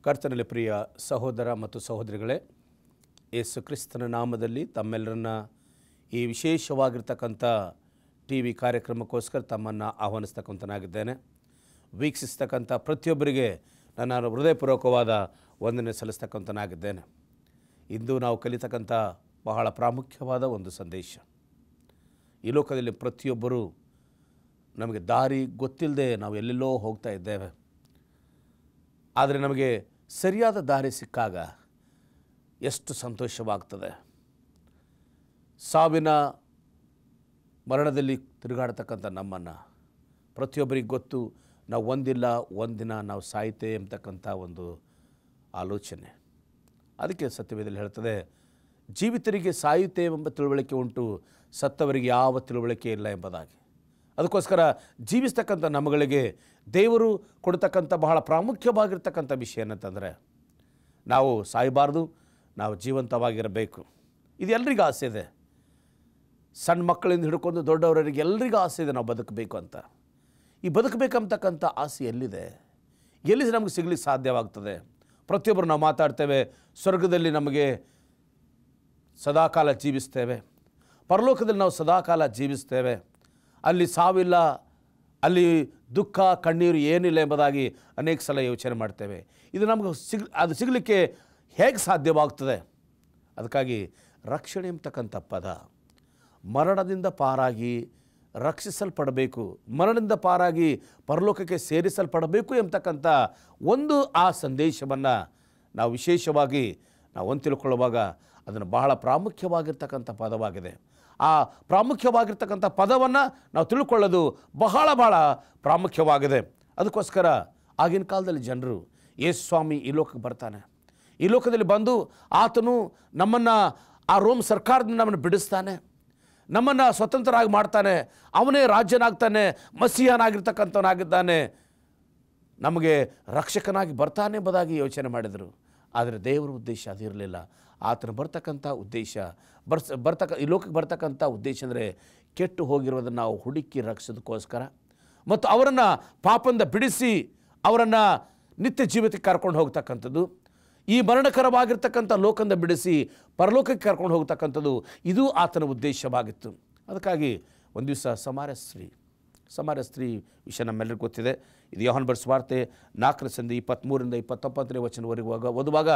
ಕರ್ತನಲ್ಲಿ ಪ್ರಿಯ ಸಹೋದರ ಮತ್ತು ಸಹೋದರಿಗಳೇ, ಯೇಸು ಕ್ರಿಸ್ತನ ನಾಮದಲ್ಲಿ ತಮ್ಮೆಲ್ಲರನ್ನ ಈ ವಿಶೇಷವಾಗಿರ್ತಕ್ಕಂಥ ಟಿ ವಿ ಕಾರ್ಯಕ್ರಮಕ್ಕೋಸ್ಕರ ತಮ್ಮನ್ನು ಆಹ್ವಾನಿಸ್ತಕ್ಕಂಥನಾಗಿದ್ದೇನೆ. ವೀಕ್ಷಿಸ್ತಕ್ಕಂಥ ಪ್ರತಿಯೊಬ್ಬರಿಗೆ ನನ್ನ ಹೃದಯಪೂರ್ವಕವಾದ ವಂದನೆ ಸಲ್ಲಿಸ್ತಕ್ಕಂಥನಾಗಿದ್ದೇನೆ. ಇಂದು ನಾವು ಕಲಿತಕ್ಕಂಥ ಬಹಳ ಪ್ರಾಮುಖ್ಯವಾದ ಒಂದು ಸಂದೇಶ. ಈ ಲೋಕದಲ್ಲಿ ಪ್ರತಿಯೊಬ್ಬರೂ ನಮಗೆ ದಾರಿ ಗೊತ್ತಿಲ್ಲದೆ ನಾವು ಎಲ್ಲೆಲ್ಲೋ ಹೋಗ್ತಾ ಇದ್ದೇವೆ. ಆದರೆ ನಮಗೆ ಸರಿಯಾದ ದಾರಿ ಸಿಕ್ಕಾಗ ಎಷ್ಟು ಸಂತೋಷವಾಗ್ತದೆ. ಸಾವಿನ ಮರಣದಲ್ಲಿ ತಿರುಗಾಡ್ತಕ್ಕಂಥ ನಮ್ಮನ್ನು ಪ್ರತಿಯೊಬ್ಬರಿಗೆ ಗೊತ್ತು, ನಾವು ಒಂದಿನ ನಾವು ಸಾಯ್ತೇ ಎಂಬತಕ್ಕಂಥ ಒಂದು ಆಲೋಚನೆ. ಅದಕ್ಕೆ ಸತ್ಯವೇದದಲ್ಲಿ ಹೇಳ್ತದೆ, ಜೀವಿತರಿಗೆ ಸಾಯುತ್ತೇವೆಂಬ ತಿಳುವಳಿಕೆ ಉಂಟು, ಸತ್ತವರಿಗೆ ಯಾವ ತಿಳುವಳಿಕೆ ಇಲ್ಲ ಎಂಬುದಾಗಿ. ಅದಕ್ಕೋಸ್ಕರ ಜೀವಿಸ್ತಕ್ಕಂಥ ನಮ್ಮಗಳಿಗೆ ದೇವರು ಕೊಡ್ತಕ್ಕಂಥ ಬಹಳ ಪ್ರಾಮುಖ್ಯವಾಗಿರ್ತಕ್ಕಂಥ ವಿಷಯ ಏನಂತಂದರೆ, ನಾವು ಸಾಯಬಾರ್ದು, ನಾವು ಜೀವಂತವಾಗಿರಬೇಕು. ಇದು ಎಲ್ರಿಗೂ ಆಸೆ ಇದೆ. ಸಣ್ಣ ಮಕ್ಕಳಿಂದ ಹಿಡ್ಕೊಂಡು ದೊಡ್ಡವರಿಗೆ ಎಲ್ರಿಗೂ ಆಸೆ ಇದೆ ನಾವು ಬದುಕಬೇಕು ಅಂತ. ಈ ಬದುಕಬೇಕಂತಕ್ಕಂಥ ಆಸೆ ಎಲ್ಲಿದೆ ನಮಗೆ ಸಿಗಲಿಕ್ಕೆ ಸಾಧ್ಯವಾಗ್ತದೆ? ಪ್ರತಿಯೊಬ್ಬರು ನಾವು ಮಾತಾಡ್ತೇವೆ, ಸ್ವರ್ಗದಲ್ಲಿ ನಮಗೆ ಸದಾಕಾಲ ಜೀವಿಸ್ತೇವೆ, ಪರಲೋಕದಲ್ಲಿ ನಾವು ಸದಾಕಾಲ ಜೀವಿಸ್ತೇವೆ, ಅಲ್ಲಿ ಸಾವಿಲ್ಲ, ಅಲ್ಲಿ ದುಃಖ ಕಣ್ಣೀರು ಏನಿಲ್ಲ ಎಂಬುದಾಗಿ ಅನೇಕ ಸಲ ಯೋಚನೆ ಮಾಡ್ತೇವೆ. ಇದು ನಮಗೆ ಸಿಗಲಿಕ್ಕೆ ಹೇಗೆ ಸಾಧ್ಯವಾಗ್ತದೆ? ಅದಕ್ಕಾಗಿ ರಕ್ಷಣೆ ಎಂಬತಕ್ಕಂಥ ಪದ, ಮರಣದಿಂದ ಪಾರಾಗಿ ರಕ್ಷಿಸಲ್ಪಡಬೇಕು, ಮರಣದಿಂದ ಪಾರಾಗಿ ಪರಲೋಕಕ್ಕೆ ಸೇರಿಸಲ್ಪಡಬೇಕು ಎಂಬತಕ್ಕಂಥ ಒಂದು ಆ ಸಂದೇಶವನ್ನು ನಾವು ವಿಶೇಷವಾಗಿ ಒಂದು ತಿಳ್ಕೊಳ್ಳುವಾಗ ಅದನ್ನು ಬಹಳ ಪ್ರಾಮುಖ್ಯವಾಗಿರ್ತಕ್ಕಂಥ ಪದವಾಗಿದೆ. ಆ ಪ್ರಾಮುಖ್ಯವಾಗಿರ್ತಕ್ಕಂಥ ಪದವನ್ನು ನಾವು ತಿಳ್ಕೊಳ್ಳೋದು ಬಹಳ ಪ್ರಾಮುಖ್ಯವಾಗಿದೆ. ಅದಕ್ಕೋಸ್ಕರ ಆಗಿನ ಕಾಲದಲ್ಲಿ ಜನರು, ಯೇಸು ಸ್ವಾಮಿ ಈ ಲೋಕಕ್ಕೆ ಬರ್ತಾನೆ, ಈ ಲೋಕದಲ್ಲಿ ಬಂದು ಆತನು ನಮ್ಮನ್ನು ಆ ರೋಮ್ ಸರ್ಕಾರದಿಂದ ನಮ್ಮನ್ನು ಬಿಡಿಸ್ತಾನೆ, ನಮ್ಮನ್ನು ಸ್ವತಂತ್ರರಾಗಿ ಮಾಡ್ತಾನೆ, ಅವನೇ ರಾಜ್ಯನಾಗ್ತಾನೆ, ಮಸೀಹನಾಗಿರ್ತಕ್ಕಂಥವನಾಗಿದ್ದಾನೆ, ನಮಗೆ ರಕ್ಷಕನಾಗಿ ಬರ್ತಾನೆ ಎಂಬುದಾಗಿ ಯೋಚನೆ ಮಾಡಿದರು. ಆದರೆ ದೇವರ ಉದ್ದೇಶ ಅದಿರಲಿಲ್ಲ. ಆತನು ಬರ್ತಕ್ಕಂಥ ಉದ್ದೇಶ ಈ ಲೋಕಕ್ಕೆ ಬರ್ತಕ್ಕಂಥ ಉದ್ದೇಶ ಅಂದರೆ ಕೆಟ್ಟು ಹೋಗಿರೋದನ್ನು ನಾವು ಹುಡುಕಿ ರಕ್ಷಿಸೋದಕ್ಕೋಸ್ಕರ ಮತ್ತು ಅವರನ್ನು ಪಾಪದಿಂದ ಬಿಡಿಸಿ ಅವರನ್ನು ನಿತ್ಯ ಜೀವಿತಕ್ಕೆ ಕರ್ಕೊಂಡು ಹೋಗ್ತಕ್ಕಂಥದ್ದು, ಈ ಮರಣಕರವಾಗಿರ್ತಕ್ಕಂಥ ಲೋಕದಿಂದ ಬಿಡಿಸಿ ಪರಲೋಕಕ್ಕೆ ಕರ್ಕೊಂಡು ಹೋಗ್ತಕ್ಕಂಥದ್ದು, ಇದು ಆತನ ಉದ್ದೇಶವಾಗಿತ್ತು. ಅದಕ್ಕಾಗಿ ಒಂದು ದಿವಸ ಸಮಾರ್ಯ ಸ್ತ್ರೀ ವಿಷಯ ನಮ್ಮೆಲ್ಲರಿಗೂ ಗೊತ್ತಿದೆ. ಇದು ಯೋಹಾನ ಬರೆದ ಸುವಾರ್ತೆ 4:23-29 ಓದುವಾಗ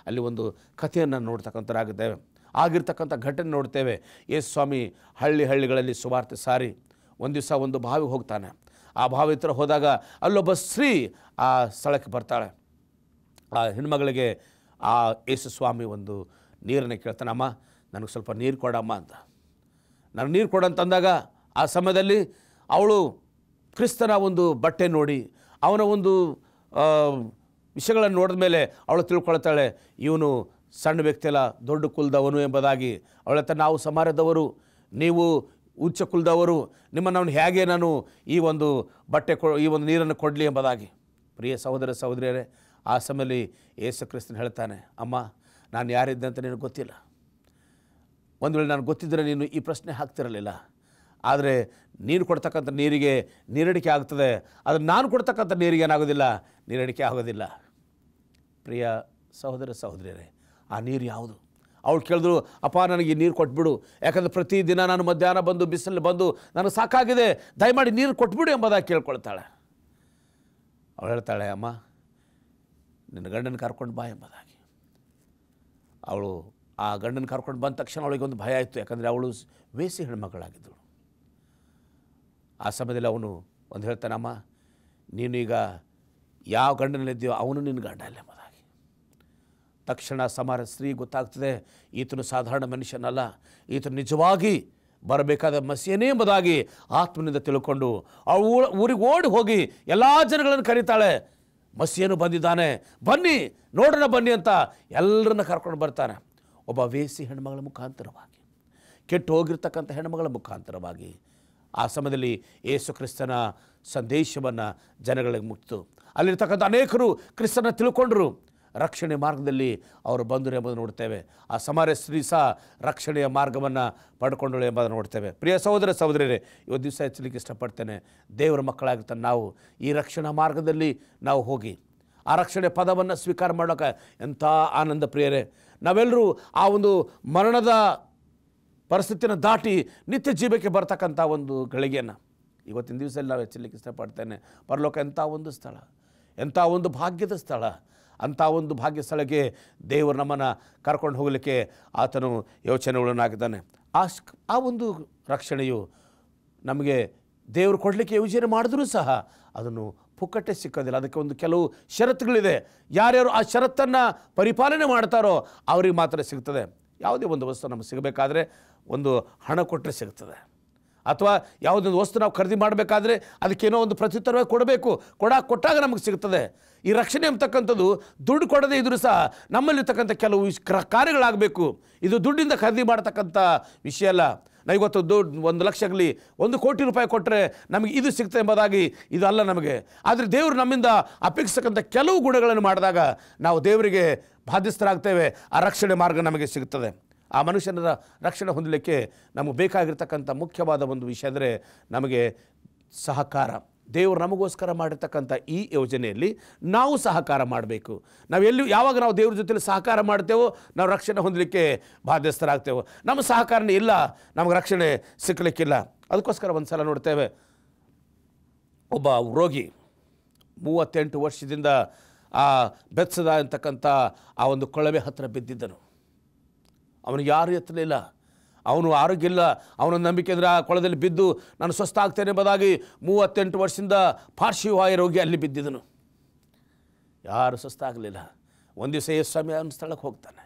ಅಲ್ಲಿ ಒಂದು ಕಥೆಯನ್ನು ನೋಡ್ತಕ್ಕಂಥರಾಗಿದ್ದೇವೆ. ಆಗಿರ್ತಕ್ಕಂಥ ಘಟನೆ ನೋಡ್ತೇವೆ. ಯೇಸು ಸ್ವಾಮಿ ಹಳ್ಳಿಗಳಲ್ಲಿ ಸುವಾರ್ತೆ ಸಾರಿ ಒಂದು ದಿವಸ ಒಂದು ಬಾವಿಗೆ ಹೋಗ್ತಾನೆ. ಆ ಬಾವಿ ಹತ್ರ ಹೋದಾಗ ಅಲ್ಲೊಬ್ಬ ಸ್ತ್ರೀ ಆ ಸ್ಥಳಕ್ಕೆ ಬರ್ತಾಳೆ. ಆ ಹೆಣ್ಮಗಳಿಗೆ ಆ ಯೇಸು ಸ್ವಾಮಿ ಒಂದು ನೀರನ್ನು ಕೇಳ್ತಾನೆ, ಅಮ್ಮ ನನಗೆ ಸ್ವಲ್ಪ ನೀರು ಕೊಡಮ್ಮ ಅಂತ. ನನಗೆ ನೀರು ಕೊಡಂತಂದಾಗ ಆ ಸಮಯದಲ್ಲಿ ಅವಳು ಕ್ರಿಸ್ತನ ಒಂದು ಬಟ್ಟೆ ನೋಡಿ, ಅವನ ಒಂದು ವಿಷಯಗಳನ್ನು ನೋಡಿದ ಮೇಲೆ ಅವಳು ತಿಳ್ಕೊಳ್ತಾಳೆ, ಇವನು ಸಣ್ಣ ವ್ಯಕ್ತಿ ಅಲ್ಲ, ದೊಡ್ಡ ಕುಲದವನು ಎಂಬುದಾಗಿ. ಅವಳ ಹತ್ರ, ನಾವು ಸಮಾರ್ಯದವರು, ನೀವು ಉಚ್ಚ ಕುಲದವರು, ನಿಮ್ಮನ್ನು ಹೇಗೆ ನಾನು ಈ ಒಂದು ಈ ಒಂದು ನೀರನ್ನು ಕೊಡಲಿ ಎಂಬುದಾಗಿ. ಪ್ರಿಯ ಸಹೋದರ ಸಹೋದರಿಯರೇ, ಆ ಸಮಯದಲ್ಲಿ ಯೇಸು ಕ್ರಿಸ್ತನು ಹೇಳ್ತಾನೆ, ಅಮ್ಮ ನಾನು ಯಾರಿದ್ದೆ ಅಂತ ನಿನಗೆ ಗೊತ್ತಿಲ್ಲ. ಒಂದು ವೇಳೆ ನಾನು ಗೊತ್ತಿದ್ದರೆ ನೀನು ಈ ಪ್ರಶ್ನೆ ಹಾಕ್ತಿರಲಿಲ್ಲ. ಆದರೆ ನೀನು ಕೊಡ್ತಕ್ಕಂಥ ನೀರಿಗೆ ನೀರಡಿಕೆ ಆಗ್ತದೆ, ಆದರೆ ನಾನು ಕೊಡ್ತಕ್ಕಂಥ ನೀರಿಗೆ ಏನಾಗೋದಿಲ್ಲ, ನೀರಡಿಕೆ ಆಗೋದಿಲ್ಲ. ಪ್ರಿಯ ಸಹೋದರ ಸಹೋದರಿಯರೇ, ಆ ನೀರು ಯಾವುದು? ಅವಳು ಕೇಳಿದ್ರು, ಅಪ್ಪ ನನಗೆ ಈ ನೀರು ಕೊಟ್ಬಿಡು, ಯಾಕಂದರೆ ಪ್ರತಿದಿನ ನಾನು ಮಧ್ಯಾಹ್ನ ಬಂದು ಬಿಸಿಲು ಬಂದು ನನಗೆ ಸಾಕಾಗಿದೆ, ದಯಮಾಡಿ ನೀರು ಕೊಟ್ಬಿಡು ಎಂಬುದಾಗಿ ಕೇಳ್ಕೊಳ್ತಾಳೆ. ಅವಳು ಹೇಳ್ತಾಳೆ, ಅಮ್ಮ ನಿನ್ನ ಗಂಡನ ಕರ್ಕೊಂಡು ಬಾ ಎಂಬುದಾಗಿ. ಅವಳು ಆ ಗಂಡನ ಕರ್ಕೊಂಡು ಬಂದ ತಕ್ಷಣ ಅವಳಿಗೊಂದು ಭಯ ಆಯಿತು, ಯಾಕಂದರೆ ಅವಳು ವೇಸಿ ಹೆಣ್ಮಗಳಾಗಿದ್ದಳು. ಆ ಸಮಯದಲ್ಲಿ ಅವನು ಒಂದು ಹೇಳ್ತಾನೆ, ಅಮ್ಮ ನೀನು ಈಗ ಯಾವ ಗಂಡನಲ್ಲಿದ್ದೀಯೋ ಅವನು ನಿನ್ನ ಗಂಡ ಅಲ್ಲ ಎಂಬುದಾಗಿ. ತಕ್ಷಣ ಸಮಾರ್ಯ ಸ್ತ್ರೀ ಗೊತ್ತಾಗ್ತದೆ, ಈತನು ಸಾಧಾರಣ ಮನುಷ್ಯನಲ್ಲ, ಈತನು ನಿಜವಾಗಿ ಬರಬೇಕಾದ ಮಸಿಯನೇ ಎಂಬುದಾಗಿ ಆತ್ಮನಿಂದ ತಿಳ್ಕೊಂಡು ಅವಳು ಊರಿಗೆ ಓಡಿ ಹೋಗಿ ಎಲ್ಲ ಜನಗಳನ್ನು ಕರೀತಾಳೆ, ಮಸಿಯನು ಬಂದಿದ್ದಾನೆ, ಬನ್ನಿ ನೋಡೋಣ ಬನ್ನಿ ಅಂತ ಎಲ್ಲರನ್ನ ಕರ್ಕೊಂಡು ಬರ್ತಾನೆ. ಒಬ್ಬ ವೇಸಿ ಹೆಣ್ಮಗಳ ಮುಖಾಂತರವಾಗಿ, ಕೆಟ್ಟು ಹೋಗಿರ್ತಕ್ಕಂಥ ಹೆಣ್ಮಗಳ ಮುಖಾಂತರವಾಗಿ ಆ ಸಮಯದಲ್ಲಿ ಯೇಸು ಕ್ರಿಸ್ತನ ಸಂದೇಶವನ್ನು ಜನಗಳಿಗೆ ಮುಟ್ಟಿತು. ಅಲ್ಲಿರ್ತಕ್ಕಂಥ ಅನೇಕರು ಕ್ರಿಸ್ತನ ತಿಳ್ಕೊಂಡರು, ರಕ್ಷಣೆ ಮಾರ್ಗದಲ್ಲಿ ಅವರು ಬಂದರು ಎಂಬುದನ್ನು ನೋಡ್ತೇವೆ. ಆ ಸಮಾರ್ಯ ಸ್ತ್ರೀ ಸಹ ರಕ್ಷಣೆಯ ಮಾರ್ಗವನ್ನು ಪಡ್ಕೊಂಡಳು ಎಂಬುದನ್ನು ನೋಡ್ತೇವೆ. ಪ್ರಿಯ ಸಹೋದರ ಸಹೋದರಿಯರೇ, ಇವತ್ತು ದಿವಸ ಹೆಚ್ಚಲಿಕ್ಕೆ ಇಷ್ಟಪಡ್ತೇನೆ, ದೇವರ ಮಕ್ಕಳಾಗಿರ್ತಾನೆ ನಾವು ಈ ರಕ್ಷಣಾ ಮಾರ್ಗದಲ್ಲಿ ನಾವು ಹೋಗಿ ಆ ರಕ್ಷಣೆ ಪದವನ್ನು ಸ್ವೀಕಾರ ಮಾಡೋಕೆ ಎಂಥ ಆನಂದ ಪ್ರಿಯರೇ. ನಾವೆಲ್ಲರೂ ಆ ಒಂದು ಮರಣದ ಪರಿಸ್ಥಿತಿಯನ್ನು ದಾಟಿ ನಿತ್ಯ ಜೀವಕ್ಕೆ ಬರ್ತಕ್ಕಂಥ ಒಂದು ಗಳಿಗೆಯನ್ನು ಇವತ್ತಿನ ದಿವಸದಲ್ಲಿ ನಾವು ಹೆಚ್ಚಲಿಕ್ಕೆ ಇಷ್ಟಪಡ್ತೇನೆ. ಪರಲೋಕ ಎಂಥ ಒಂದು ಸ್ಥಳ, ಎಂಥ ಒಂದು ಭಾಗ್ಯದ ಸ್ಥಳ. ಅಂಥ ಒಂದು ಭಾಗ್ಯ ಸ್ಥಳಕ್ಕೆ ದೇವರು ನಮ್ಮನ್ನು ಕರ್ಕೊಂಡು ಹೋಗಲಿಕ್ಕೆ ಆತನು ಯೋಚನೆಗಳನ್ನಾಗಿದ್ದಾನೆ. ಆ ಒಂದು ರಕ್ಷಣೆಯು ನಮಗೆ ದೇವರು ಕೊಡಲಿಕ್ಕೆ ಯೋಜನೆ ಮಾಡಿದ್ರೂ ಸಹ ಅದನ್ನು ಪುಕ್ಕಟ್ಟೆ ಸಿಕ್ಕೋದಿಲ್ಲ. ಅದಕ್ಕೆ ಒಂದು ಕೆಲವು ಷರತ್ತುಗಳಿದೆ. ಯಾರ್ಯಾರು ಆ ಷರತ್ತನ್ನು ಪರಿಪಾಲನೆ ಮಾಡ್ತಾರೋ ಅವ್ರಿಗೆ ಮಾತ್ರ ಸಿಗ್ತದೆ. ಯಾವುದೇ ಒಂದು ವಸ್ತು ನಮಗೆ ಸಿಗಬೇಕಾದ್ರೆ ಒಂದು ಹಣ ಕೊಟ್ಟರೆ ಸಿಗ್ತದೆ, ಅಥವಾ ಯಾವುದೊಂದು ವಸ್ತು ನಾವು ಖರೀದಿ ಮಾಡಬೇಕಾದ್ರೆ ಅದಕ್ಕೇನೋ ಒಂದು ಪ್ರತ್ಯುತ್ತರವಾಗಿ ಕೊಡಬೇಕು. ಕೊಟ್ಟಾಗ ನಮಗೆ ಸಿಗ್ತದೆ. ಈ ರಕ್ಷಣೆ ಅಂತಕ್ಕಂಥದ್ದು ದುಡ್ಡು ಕೊಡದೇ ಇದ್ರೂ ಸಹ ನಮ್ಮಲ್ಲಿರ್ತಕ್ಕಂಥ ಕೆಲವು ಕಾರ್ಯಗಳಾಗಬೇಕು. ಇದು ದುಡ್ಡಿಂದ ಖರೀದಿ ಮಾಡ್ತಕ್ಕಂಥ ವಿಷಯ ಅಲ್ಲ. ನಾವು ಇವತ್ತು ದುಡ್ಡು 1 ಲಕ್ಷ ಆಗಲಿ 1 ಕೋಟಿ ರೂಪಾಯಿ ಕೊಟ್ಟರೆ ನಮಗೆ ಇದು ಸಿಗ್ತದೆ ಎಂಬುದಾಗಿ ಇದು ಅಲ್ಲ ನಮಗೆ. ಆದರೆ ದೇವರು ನಮ್ಮಿಂದ ಅಪೇಕ್ಷಿಸ್ತಕ್ಕಂಥ ಕೆಲವು ಗುಣಗಳನ್ನು ಮಾಡಿದಾಗ ನಾವು ದೇವರಿಗೆ ಬಾಧ್ಯಸ್ಥರಾಗ್ತೇವೆ. ಆ ರಕ್ಷಣೆ ಮಾರ್ಗ ನಮಗೆ ಸಿಗ್ತದೆ. ಆ ಮನುಷ್ಯನ ರಕ್ಷಣೆ ಹೊಂದಲಿಕ್ಕೆ ನಮಗೆ ಬೇಕಾಗಿರ್ತಕ್ಕಂಥ ಮುಖ್ಯವಾದ ಒಂದು ವಿಷಯ ಅಂದರೆ ನಮಗೆ ಸಹಕಾರ. ದೇವರು ನಮಗೋಸ್ಕರ ಮಾಡಿರ್ತಕ್ಕಂಥ ಈ ಯೋಜನೆಯಲ್ಲಿ ನಾವು ಸಹಕಾರ ಮಾಡಬೇಕು. ಯಾವಾಗ ನಾವು ದೇವ್ರ ಜೊತೆಲಿ ಸಹಕಾರ ಮಾಡ್ತೇವೋ ನಾವು ರಕ್ಷಣೆ ಹೊಂದಲಿಕ್ಕೆ ಬಾಧ್ಯಸ್ಥರಾಗ್ತೇವೋ. ನಮ್ಮ ಸಹಕಾರನೇ ಇಲ್ಲ, ನಮಗೆ ರಕ್ಷಣೆ ಸಿಕ್ಕಲಿಕ್ಕಿಲ್ಲ. ಅದಕ್ಕೋಸ್ಕರ ಒಂದು ಸಲ ನೋಡ್ತೇವೆ, ಒಬ್ಬ ರೋಗಿ 38 ವರ್ಷದಿಂದ ಆ ಬೆತ್ಸದ ಅಂತಕ್ಕಂಥ ಆ ಒಂದು ಕೊಳವೆ ಹತ್ತಿರ ಬಿದ್ದಿದ್ದನು. ಅವನಿಗೆ ಯಾರು ಎತ್ತಲಿಲ್ಲ, ಅವನು ಆರೋಗ್ಯ ಇಲ್ಲ. ಅವನ ನಂಬಿಕೆ ಅಂದರೆ ಆ ಕೊಳದಲ್ಲಿ ಬಿದ್ದು ನಾನು ಸ್ವಸ್ಥ ಆಗ್ತೇನೆ ಎಂಬುದಾಗಿ 38 ವರ್ಷದಿಂದ ಪಾರ್ಶ್ವವಾಯು ರೋಗಿ ಅಲ್ಲಿ ಬಿದ್ದಿದ್ದನು. ಯಾರು ಸ್ವಸ್ಥ ಆಗಲಿಲ್ಲ. ಒಂದು ದಿವಸ ಯೇಸುಸ್ವಾಮಿ ಅವನ ಸ್ಥಳಕ್ಕೆ ಹೋಗ್ತಾನೆ.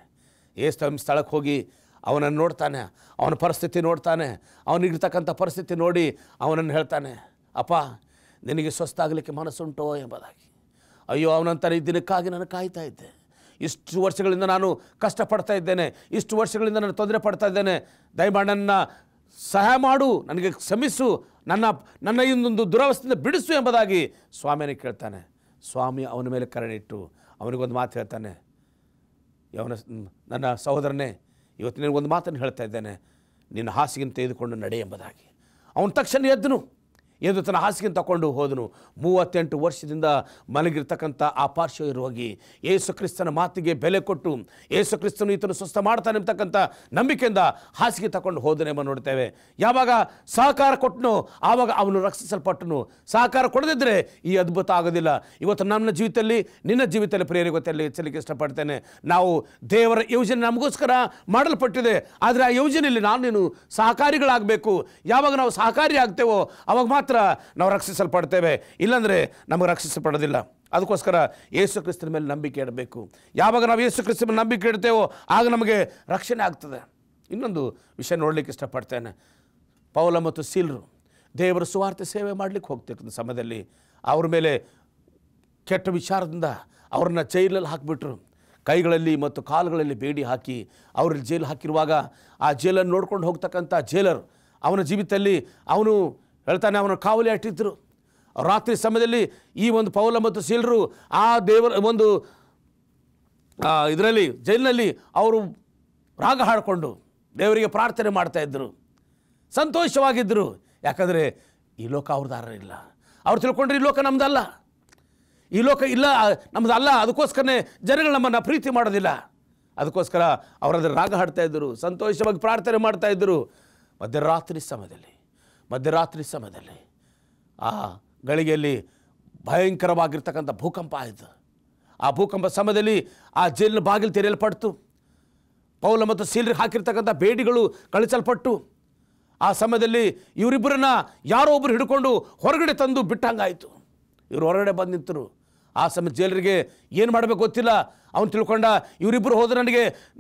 ಯೇಸುಸ್ವಾಮಿ ಸ್ಥಳಕ್ಕೆ ಹೋಗಿ ಅವನನ್ನು ನೋಡ್ತಾನೆ, ಅವನ ಪರಿಸ್ಥಿತಿ ನೋಡ್ತಾನೆ. ಅವನಿಗಿರ್ತಕ್ಕಂಥ ಪರಿಸ್ಥಿತಿ ನೋಡಿ ಅವನನ್ನು ಹೇಳ್ತಾನೆ, ಅಪ್ಪ ನಿನಗೆ ಸ್ವಸ್ಥ ಆಗಲಿಕ್ಕೆ ಮನಸ್ಸುಂಟೋ ಎಂಬುದಾಗಿ. ಅಯ್ಯೋ, ಅವನಂತಾರೆ ಈ ದಿನಕ್ಕಾಗಿ ನಾನು ಕಾಯ್ತಾ ಇದ್ದೆ. ಇಷ್ಟು ವರ್ಷಗಳಿಂದ ನಾನು ಕಷ್ಟಪಡ್ತಾ ಇದ್ದೇನೆ, ಇಷ್ಟು ವರ್ಷಗಳಿಂದ ನಾನು ತೊಂದರೆ ಪಡ್ತಾ ಇದ್ದೇನೆ. ದಯಮಾಡಿ ನನ್ನ ಸಹಾಯ ಮಾಡು, ನನಗೆ ಕ್ಷಮಿಸು, ನನ್ನ ಇನ್ನೊಂದು ದುರವಸ್ಥೆಯಿಂದ ಬಿಡಿಸು ಎಂಬುದಾಗಿ ಸ್ವಾಮಿಯನ್ನು ಕೇಳ್ತಾನೆ. ಸ್ವಾಮಿ ಅವನ ಮೇಲೆ ಕರುಣೆ ಇಟ್ಟು ಅವನಿಗೊಂದು ಮಾತು ಹೇಳ್ತಾನೆ, ನನ್ನ ಸಹೋದರನೇ, ಇವತ್ತು ನಿನಗೊಂದು ಮಾತನ್ನು ಹೇಳ್ತಾ ಇದ್ದೇನೆ, ನಿನ್ನ ಹಾಸಿಗೆಯನ್ನು ತೆಗೆದುಕೊಂಡು ನಡೆ ಎಂಬುದಾಗಿ. ಅವನು ತಕ್ಷಣ ಎದ್ದು ತನ್ನ ಹಾಸಿಗೆ ತಗೊಂಡು ಹೋದನು. 38 ವರ್ಷದಿಂದ ಮಲಗಿರ್ತಕ್ಕಂಥ ಆ ಪಾರ್ಶ್ವ ರೋಗಿ ಯೇಸು ಕ್ರಿಸ್ತನ ಮಾತಿಗೆ ಬೆಲೆ ಕೊಟ್ಟು ಯೇಸು ಕ್ರಿಸ್ತನು ಈತನು ಸ್ವಸ್ಥ ಮಾಡ್ತಾನೆ ಅಂತಕ್ಕಂಥ ನಂಬಿಕೆಯಿಂದ ಹಾಸಿಗೆ ತಗೊಂಡು ಹೋದನೆಂಬ ನೋಡ್ತೇವೆ. ಯಾವಾಗ ಸಹಕಾರ ಕೊಟ್ಟನೋ ಆವಾಗ ಅವನು ರಕ್ಷಿಸಲ್ಪಟ್ಟನು. ಸಹಕಾರ ಕೊಡದಿದ್ದರೆ ಈ ಅದ್ಭುತ ಆಗೋದಿಲ್ಲ. ಇವತ್ತು ನನ್ನ ಜೀವಿತದಲ್ಲಿ, ನಿನ್ನ ಜೀವಿತದಲ್ಲಿ ಪ್ರಿಯರೇ ಗೊತ್ತಲ್ಲಿ ಹೆಚ್ಚಲಿಕ್ಕೆ ಇಷ್ಟಪಡ್ತೇನೆ. ನಾವು ದೇವರ ಯೋಜನೆ ನಮಗೋಸ್ಕರ ಮಾಡಲ್ಪಟ್ಟಿದೆ. ಆದರೆ ಆ ಯೋಜನೆಯಲ್ಲಿ ನೀನು ಸಹಕಾರಿಗಳಾಗಬೇಕು. ಯಾವಾಗ ನಾವು ಸಹಕಾರಿ ಆಗ್ತೇವೋ ಅವಾಗ ಮಾತ್ರ ನಾವು ರಕ್ಷಿಸಲ್ಪಡ್ತೇವೆ, ಇಲ್ಲಾಂದರೆ ನಮಗೆ ರಕ್ಷಿಸಲ್ಪಡೋದಿಲ್ಲ. ಅದಕ್ಕೋಸ್ಕರ ಯೇಸು ಕ್ರಿಸ್ತನ ಮೇಲೆ ನಂಬಿಕೆ ಇಡಬೇಕು. ಯಾವಾಗ ನಾವು ಯೇಸು ಕ್ರಿಸ್ತನ ಮೇಲೆ ನಂಬಿಕೆ ಇಡ್ತೇವೋ ಆಗ ನಮಗೆ ರಕ್ಷಣೆ ಆಗ್ತದೆ. ಇನ್ನೊಂದು ವಿಷಯ ನೋಡಲಿಕ್ಕೆ ಇಷ್ಟಪಡ್ತೇನೆ. ಪೌಲ ಮತ್ತು ಸೀಲರು ದೇವರ ಸುವಾರ್ತೆ ಸೇವೆ ಮಾಡಲಿಕ್ಕೆ ಹೋಗ್ತಿರ್ತಕ್ಕಂಥ ಸಮಯದಲ್ಲಿ ಅವ್ರ ಮೇಲೆ ಕೆಟ್ಟ ವಿಚಾರದಿಂದ ಅವ್ರನ್ನ ಜೈಲಲ್ಲಿ ಹಾಕಿಬಿಟ್ರು. ಕೈಗಳಲ್ಲಿ ಮತ್ತು ಕಾಲುಗಳಲ್ಲಿ ಬೇಡಿ ಹಾಕಿ ಅವ್ರಲ್ಲಿ ಜೈಲು ಹಾಕಿರುವಾಗ ಆ ಜೈಲನ್ನು ನೋಡ್ಕೊಂಡು ಹೋಗ್ತಕ್ಕಂಥ ಜೈಲರ್ ಅವನ ಜೀವಿತದಲ್ಲಿ ಅವನು ಹೇಳ್ತಾನೆ, ಅವನ ಕಾವಲಿ ಅಟ್ಟಿದ್ರು. ರಾತ್ರಿ ಸಮಯದಲ್ಲಿ ಈ ಒಂದು ಪೌಲ ಮತ್ತು ಸೀಲರು ಆ ದೇವರ ಒಂದು ಇದರಲ್ಲಿ ಜೈಲಿನಲ್ಲಿ ಅವರು ರಾಗ ಹಾಡಿಕೊಂಡು ದೇವರಿಗೆ ಪ್ರಾರ್ಥನೆ ಮಾಡ್ತಾಯಿದ್ರು, ಸಂತೋಷವಾಗಿದ್ದರು. ಯಾಕಂದರೆ ಈ ಲೋಕ ಅವ್ರದ್ದಾರ ಇಲ್ಲ. ಅವ್ರು ತಿಳ್ಕೊಂಡ್ರೆ ಈ ಲೋಕ ನಮ್ಮದಲ್ಲ, ಈ ಲೋಕ ಇಲ್ಲ ನಮ್ಮದಲ್ಲ. ಅದಕ್ಕೋಸ್ಕರನೇ ಜನಗಳು ನಮ್ಮನ್ನು ಪ್ರೀತಿ ಮಾಡೋದಿಲ್ಲ. ಅದಕ್ಕೋಸ್ಕರ ಅವರದ್ರ ರಾಗ ಹಾಡ್ತಾಯಿದ್ದರು, ಸಂತೋಷವಾಗಿ ಪ್ರಾರ್ಥನೆ ಮಾಡ್ತಾಯಿದ್ದರು. ಮಧ್ಯರಾತ್ರಿ ಸಮಯದಲ್ಲಿ ಆ ಗಳಿಗೆಯಲ್ಲಿ ಭಯಂಕರವಾಗಿರ್ತಕ್ಕಂಥ ಭೂಕಂಪ ಆಯಿತು. ಆ ಭೂಕಂಪ ಸಮಯದಲ್ಲಿ ಆ ಜೈಲಿನ ಬಾಗಿಲು ತೆರೆಯಲ್ಪಡ್ತು. ಪೌಲ ಮತ್ತು ಸೀಲರಿಗೆ ಹಾಕಿರ್ತಕ್ಕಂಥ ಬೇಡಿಗಳು ಕಳಿಸಲ್ಪಟ್ಟು ಆ ಸಮಯದಲ್ಲಿ ಇವರಿಬ್ಬರನ್ನ ಯಾರೋ ಒಬ್ಬರು ಹಿಡ್ಕೊಂಡು ಹೊರಗಡೆ ತಂದು ಬಿಟ್ಟಂಗಾಯಿತು. ಇವರು ಹೊರಗಡೆ ಬಂದು ನಿಂತರು. ಆ ಸಮಯ ಜೈಲರಿಗೆ ಏನು ಮಾಡಬೇಕು ಗೊತ್ತಿಲ್ಲ. ಅವನು ತಿಳ್ಕೊಂಡ ಇವರಿಬ್ಬರು ಹೋದ್ರೆ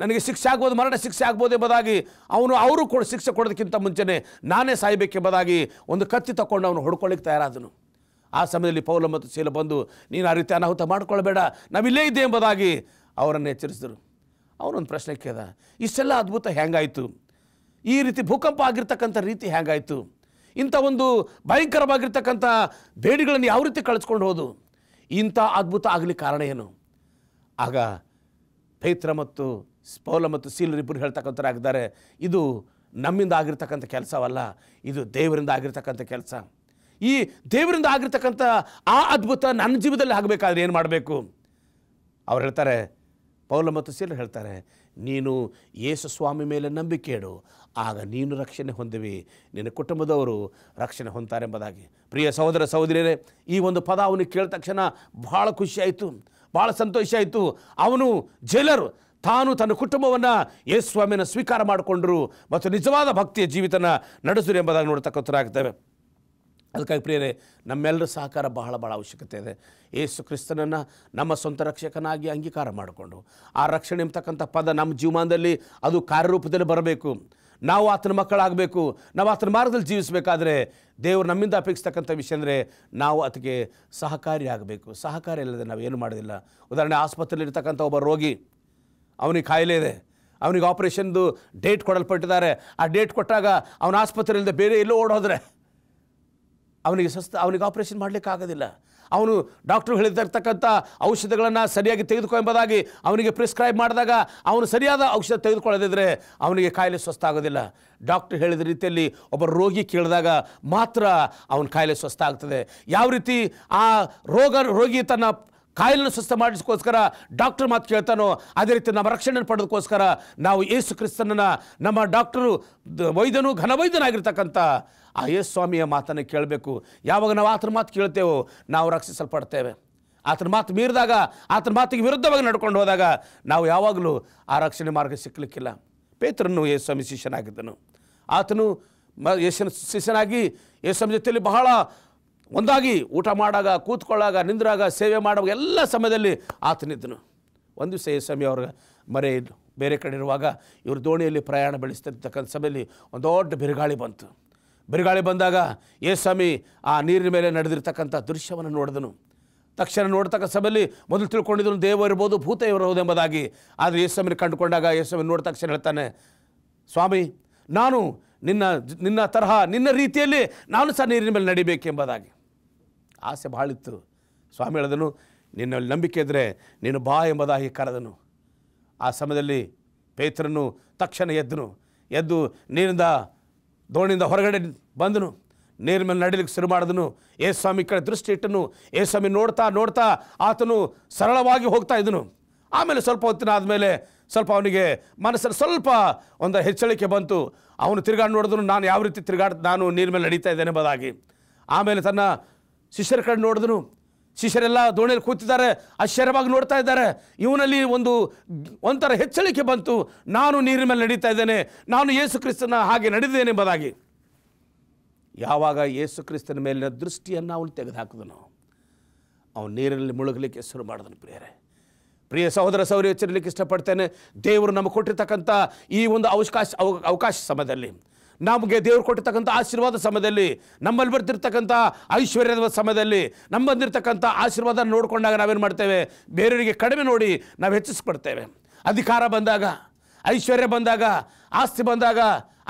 ನನಗೆ ಶಿಕ್ಷೆ ಆಗ್ಬೋದು, ಮರಣ ಶಿಕ್ಷೆ ಆಗ್ಬೋದು ಎಂಬುದಾಗಿ ಅವರು ಶಿಕ್ಷೆ ಕೊಡೋದಕ್ಕಿಂತ ಮುಂಚೆನೇ ನಾನೇ ಸಾಯಬೇಕೆಂಬುದಾಗಿ ಒಂದು ಕತ್ತಿ ತಗೊಂಡು ಅವನು ಹೊಡ್ಕೊಳ್ಳಿಕ್ಕೆ ತಯಾರಾದನು. ಆ ಸಮಯದಲ್ಲಿ ಪೌಲ ಮತ್ತು ಸೀಲ ಬಂದು, ನೀನು ಆ ರೀತಿ ಅನಾಹುತ ಮಾಡ್ಕೊಳ್ಬೇಡ, ನಾವಿಲ್ಲೇ ಇದ್ದೆ ಎಂಬುದಾಗಿ ಅವರನ್ನು ಎಚ್ಚರಿಸಿದರು. ಅವನೊಂದು ಪ್ರಶ್ನೆ ಕೇಳಿದ, ಇಷ್ಟೆಲ್ಲ ಅದ್ಭುತ ಹೇಗಾಯಿತು? ಈ ರೀತಿ ಭೂಕಂಪ ಆಗಿರ್ತಕ್ಕಂಥ ರೀತಿ ಹೇಗಾಯಿತು? ಇಂಥ ಒಂದು ಭಯಂಕರವಾಗಿರ್ತಕ್ಕಂಥ ಬೇಡಿಗಳನ್ನು ಯಾವ ರೀತಿ ಕಳಿಸ್ಕೊಂಡು ಹೋದು? ಇಂಥ ಅದ್ಭುತ ಆಗಲಿಕ್ಕೆ ಕಾರಣ ಏನು? ಆಗ ಪೌಲ ಮತ್ತು ಸೀಲರಿಬ್ಬರು ಹೇಳ್ತಕ್ಕಂಥರಾಗಿದ್ದಾರೆ, ಇದು ನಮ್ಮಿಂದ ಆಗಿರ್ತಕ್ಕಂಥ ಕೆಲಸವಲ್ಲ, ಇದು ದೇವರಿಂದ ಆಗಿರ್ತಕ್ಕಂಥ ಕೆಲಸ. ಈ ದೇವರಿಂದ ಆಗಿರ್ತಕ್ಕಂಥ ಆ ಅದ್ಭುತ ನನ್ನ ಜೀವನದಲ್ಲಿ ಆಗಬೇಕಾದ್ರೆ ಏನು ಮಾಡಬೇಕು? ಅವ್ರು ಹೇಳ್ತಾರೆ, ಪೌಲ ಮತ್ತು ಸೀಲ ಹೇಳ್ತಾರೆ, ನೀನು ಯೇಸು ಸ್ವಾಮಿ ಮೇಲೆ ನಂಬಿಕೆ ಇಡು, ಆಗ ನೀನು ರಕ್ಷಣೆ ಹೊಂದಿವಿ, ನಿನ್ನ ಕುಟುಂಬದವರು ರಕ್ಷಣೆ ಹೊಂದ್ತಾರೆ ಎಂಬುದಾಗಿ. ಪ್ರಿಯ ಸಹೋದರ ಸಹೋದರಿಯರೇ, ಈ ಒಂದು ಪದ ಅವನಿಗೆ ಕೇಳಿದ ತಕ್ಷಣ ಭಾಳ ಖುಷಿಯಾಯಿತು, ಭಾಳ ಸಂತೋಷ ಆಯಿತು. ಅವನು ಜೈಲರು ತಾನು ತನ್ನ ಕುಟುಂಬವನ್ನು ಯೇಸು ಸ್ವಾಮಿಯನ್ನು ಸ್ವೀಕಾರ ಮಾಡಿಕೊಂಡರು ಮತ್ತು ನಿಜವಾದ ಭಕ್ತಿಯ ಜೀವಿತನ ನಡೆಸಿರು ಎಂಬುದಾಗಿ ನೋಡ್ತಕ್ಕಂಥರಾಗ್ತೇವೆ. ಅದಕ್ಕಾಗಿ ಪ್ರಿಯರೇ, ನಮ್ಮೆಲ್ಲರ ಸಹಕಾರ ಬಹಳ ಅವಶ್ಯಕತೆ ಇದೆ. ಯೇಸು ಕ್ರಿಸ್ತನನ್ನು ನಮ್ಮ ಸ್ವಂತ ರಕ್ಷಕನಾಗಿ ಅಂಗೀಕಾರ ಮಾಡಿಕೊಂಡು ಆ ರಕ್ಷಣೆ ಎಂಬತಕ್ಕಂಥ ಪದ ನಮ್ಮ ಜೀವಮಾನದಲ್ಲಿ ಅದು ಕಾರ್ಯರೂಪದಲ್ಲಿ ಬರಬೇಕು. ನಾವು ಆತನ ಮಕ್ಕಳಾಗಬೇಕು, ನಾವು ಆತನ ಮಾರ್ಗದಲ್ಲಿ ಜೀವಿಸಬೇಕಾದ್ರೆ ದೇವರು ನಮ್ಮಿಂದ ಅಪೇಕ್ಷಿಸ್ತಕ್ಕಂಥ ವಿಷಯ ಅಂದರೆ ನಾವು ಅದಕ್ಕೆ ಸಹಕಾರಿಯಾಗಬೇಕು. ಸಹಕಾರಿ ಇಲ್ಲದೆ ನಾವು ಏನು ಮಾಡೋದಿಲ್ಲ. ಉದಾಹರಣೆ, ಆಸ್ಪತ್ರೆಯಲ್ಲಿರ್ತಕ್ಕಂಥ ಒಬ್ಬ ರೋಗಿ, ಅವನಿಗೆ ಕಾಯಿಲೆ ಇದೆ, ಅವನಿಗೆ ಆಪರೇಷನ್ದು ಡೇಟ್ ಕೊಡಲ್ಪಟ್ಟಿದ್ದಾರೆ. ಆ ಡೇಟ್ ಕೊಟ್ಟಾಗ ಅವನ ಆಸ್ಪತ್ರೆಯಿಂದ ಬೇರೆ ಎಲ್ಲೋ ಓಡೋದ್ರೆ ಅವನಿಗೆ ಆಪರೇಷನ್ ಮಾಡಲಿಕ್ಕಾಗೋದಿಲ್ಲ. ಅವನು ಡಾಕ್ಟ್ರು ಹೇಳಿರ್ತಕ್ಕಂಥ ಔಷಧಗಳನ್ನು ಸರಿಯಾಗಿ ತೆಗೆದುಕೊ ಎಂಬುದಾಗಿ ಅವನಿಗೆ ಪ್ರಿಸ್ಕ್ರೈಬ್ ಮಾಡಿದಾಗ ಅವನು ಸರಿಯಾದ ಔಷಧ ತೆಗೆದುಕೊಳ್ಳದಿದ್ದರೆ ಅವನಿಗೆ ಕಾಯಿಲೆ ಸ್ವಸ್ಥ ಆಗೋದಿಲ್ಲ. ಡಾಕ್ಟ್ರು ಹೇಳಿದ ರೀತಿಯಲ್ಲಿ ಒಬ್ಬ ರೋಗಿ ಕೇಳಿದಾಗ ಮಾತ್ರ ಅವನ ಕಾಯಿಲೆ ಸ್ವಸ್ಥ ಆಗ್ತದೆ. ಯಾವ ರೀತಿ ಆ ರೋಗಿ ತನ್ನ ಕಾಯಿಲೆಯನ್ನು ಸ್ವಸ್ಥ ಮಾಡಿಸ್ಕೋಸ್ಕರ ಡಾಕ್ಟರ್ ಮಾತು ಕೇಳ್ತಾನೋ, ಅದೇ ರೀತಿ ನಮ್ಮ ರಕ್ಷಣೆ ಪಡೆದಕ್ಕೋಸ್ಕರ ನಾವು ಯೇಸು ಕ್ರಿಸ್ತನನ್ನು ನಮ್ಮ ಡಾಕ್ಟರು ವೈದ್ಯನು ಘನವೈದ್ಯನಾಗಿರ್ತಕ್ಕಂಥ ಆ ಯೇಸು ಸ್ವಾಮಿಯ ಮಾತನ್ನು ಕೇಳಬೇಕು. ಯಾವಾಗ ನಾವು ಆತನ ಮಾತು ಕೇಳ್ತೇವೋ ನಾವು ರಕ್ಷಿಸಲ್ಪಡ್ತೇವೆ. ಆತನ ಮಾತು ಮೀರಿದಾಗ, ಆತನ ಮಾತಿಗೆ ವಿರುದ್ಧವಾಗಿ ನಡ್ಕೊಂಡು ಹೋದಾಗ ನಾವು ಯಾವಾಗಲೂ ಆ ರಕ್ಷಣೆ ಮಾರ್ಗ ಸಿಕ್ಕಲಿಕ್ಕಿಲ್ಲ. ಪೇತ್ರನು ಯೇಸು ಸ್ವಾಮಿ ಶಿಷ್ಯನಾಗಿದ್ದನು. ಆತನು ಯೇಸುವಿನ ಶಿಷ್ಯನಾಗಿ ಯೇಸು ಸ್ವಾಮಿ ಜೊತೆಯಲ್ಲಿ ಬಹಳ ಒಂದಾಗಿ ಊಟ ಮಾಡಾಗ, ಕೂತ್ಕೊಳ್ಳಾಗ, ನಿಂದ್ರಾಗ, ಸೇವೆ ಮಾಡುವಾಗ ಎಲ್ಲ ಸಮಯದಲ್ಲಿ ಆತನಿದ್ದನು. ಒಂದು ದಿವಸ ಯೇಸು ಸ್ವಾಮಿ ಅವ್ರ ಮರೆ ಬೇರೆ ಕಡೆ ಇರುವಾಗ ಇವರು ದೋಣಿಯಲ್ಲಿ ಪ್ರಯಾಣ ಬೆಳೆಸ್ತಿರ್ತಕ್ಕಂಥ ಸಮಯದಲ್ಲಿ ಒಂದು ದೊಡ್ಡ ಬಿರುಗಾಳಿ ಬಂತು. ಬಿರುಗಾಳಿ ಬಂದಾಗ ಯೇಸು ಸ್ವಾಮಿ ಆ ನೀರಿನ ಮೇಲೆ ನಡೆದಿರ್ತಕ್ಕಂಥ ದೃಶ್ಯವನ್ನು ನೋಡಿದನು. ತಕ್ಷಣ ನೋಡ್ತಕ್ಕ ಸಮಯದಲ್ಲಿ ಮೊದಲು ತಿಳ್ಕೊಂಡಿದ್ದನು ದೇವ ಇರ್ಬೋದು, ಭೂತ ಇರಬಹುದು ಎಂಬುದಾಗಿ. ಆದರೆ ಯೇಸು ಸ್ವಾಮಿನ ಕಂಡುಕೊಂಡಾಗ ಯೇಸು ಸ್ವಾಮಿ ನೋಡಿದ ತಕ್ಷಣ ಹೇಳ್ತಾನೆ, ಸ್ವಾಮಿ, ನಾನು ನಿನ್ನ ತರಹ ನಿನ್ನ ರೀತಿಯಲ್ಲಿ ನಾನು ಸಹ ನೀರಿನ ಮೇಲೆ ನಡಿಬೇಕೆಂಬುದಾಗಿ ಆಸೆ ಭಾಳಿತ್ತು. ಸ್ವಾಮಿ ಹೇಳಿದನು, ನಿನ್ನಲ್ಲಿ ನಂಬಿಕೆ ಇದ್ದರೆ ನೀನು ಬಾ ಎಂಬುದಾಗಿ ಕರೆದನು. ಆ ಸಮಯದಲ್ಲಿ ಪೇತ್ರನು ತಕ್ಷಣ ಎದ್ದು ದೋಣಿಯಿಂದ ಹೊರಗಡೆ ಬಂದನು. ನೀರಿನ ಮೇಲೆ ನಡಿಲಿಕ್ಕೆ ಶುರು ಮಾಡಿದನು. ಯೇಸು ಸ್ವಾಮಿ ಕಡೆ ದೃಷ್ಟಿ ಇಟ್ಟನು. ಯೇಸು ಸ್ವಾಮಿ ನೋಡ್ತಾ ಆತನು ಸರಳವಾಗಿ ಹೋಗ್ತಾ ಇದ್ದನು. ಆಮೇಲೆ ಸ್ವಲ್ಪ ಹೊತ್ತಿನ ಆದಮೇಲೆ ಸ್ವಲ್ಪ ಅವನಿಗೆ ಮನಸ್ಸಲ್ಲಿ ಸ್ವಲ್ಪ ಒಂದು ಹೆಚ್ಚಳಿಕೆ ಬಂತು. ಅವನು ತಿರುಗಾಡಿ ನೋಡಿದನು, ನಾನು ಯಾವ ರೀತಿ ನಾನು ನೀರಿನ ಮೇಲೆ ನಡೀತಾ ಇದ್ದೇನೆ ಎಂಬುದಾಗಿ. ಆಮೇಲೆ ತನ್ನ ಶಿಷ್ಯರ ಕಡೆ ನೋಡಿದನು. ಶಿಷ್ಯರೆಲ್ಲ ದೋಣಿಯಲ್ಲಿ ಕೂತಿದ್ದಾರೆ, ಆಶ್ಚರ್ಯವಾಗಿ ನೋಡ್ತಾ ಇದ್ದಾರೆ. ಇವನಲ್ಲಿ ಒಂಥರ ಹೆಚ್ಚಳಿಕೆ ಬಂತು, ನಾನು ನೀರಿನ ಮೇಲೆ ನಡೀತಾ ಇದ್ದೇನೆ, ನಾನು ಯೇಸು ಕ್ರಿಸ್ತನ ಹಾಗೆ ನಡೆದಿದ್ದೇನೆ ಎಂಬುದಾಗಿ. ಯಾವಾಗ ಯೇಸು ಕ್ರಿಸ್ತನ ಮೇಲಿನ ದೃಷ್ಟಿಯನ್ನು ಅವನು ತೆಗೆದುಹಾಕಿದನು, ಅವನು ನೀರಿನಲ್ಲಿ ಮುಳುಗಲಿಕ್ಕೆ ಶುರು ಮಾಡಿದನು. ಪ್ರಿಯ ಸಹೋದರ ಸಹೋದರಿ, ಎಚ್ಚರಿಸಲಿಕ್ಕೆ ಇಷ್ಟಪಡ್ತೇನೆ. ದೇವರು ನಮಗೆ ಕೊಟ್ಟಿರ್ತಕ್ಕಂಥ ಈ ಒಂದು ಅವಕಾಶ ಸಮಯದಲ್ಲಿ, ನಮಗೆ ದೇವರು ಕೊಟ್ಟಿರ್ತಕ್ಕಂಥ ಆಶೀರ್ವಾದ ಸಮಯದಲ್ಲಿ, ನಮ್ಮಲ್ಲಿ ಬರ್ತಿರ್ತಕ್ಕಂಥ ಐಶ್ವರ್ಯದ ಸಮಯದಲ್ಲಿ, ನಮ್ಮ ಬಂದಿರತಕ್ಕಂಥ ಆಶೀರ್ವಾದ ನೋಡಿಕೊಂಡಾಗ ನಾವೇನು ಮಾಡ್ತೇವೆ, ಬೇರೆಯವರಿಗೆ ಕಡಿಮೆ ನೋಡಿ ನಾವು ಹೆಚ್ಚಿಸ್ಕೊಡ್ತೇವೆ. ಅಧಿಕಾರ ಬಂದಾಗ, ಐಶ್ವರ್ಯ ಬಂದಾಗ, ಆಸ್ತಿ ಬಂದಾಗ,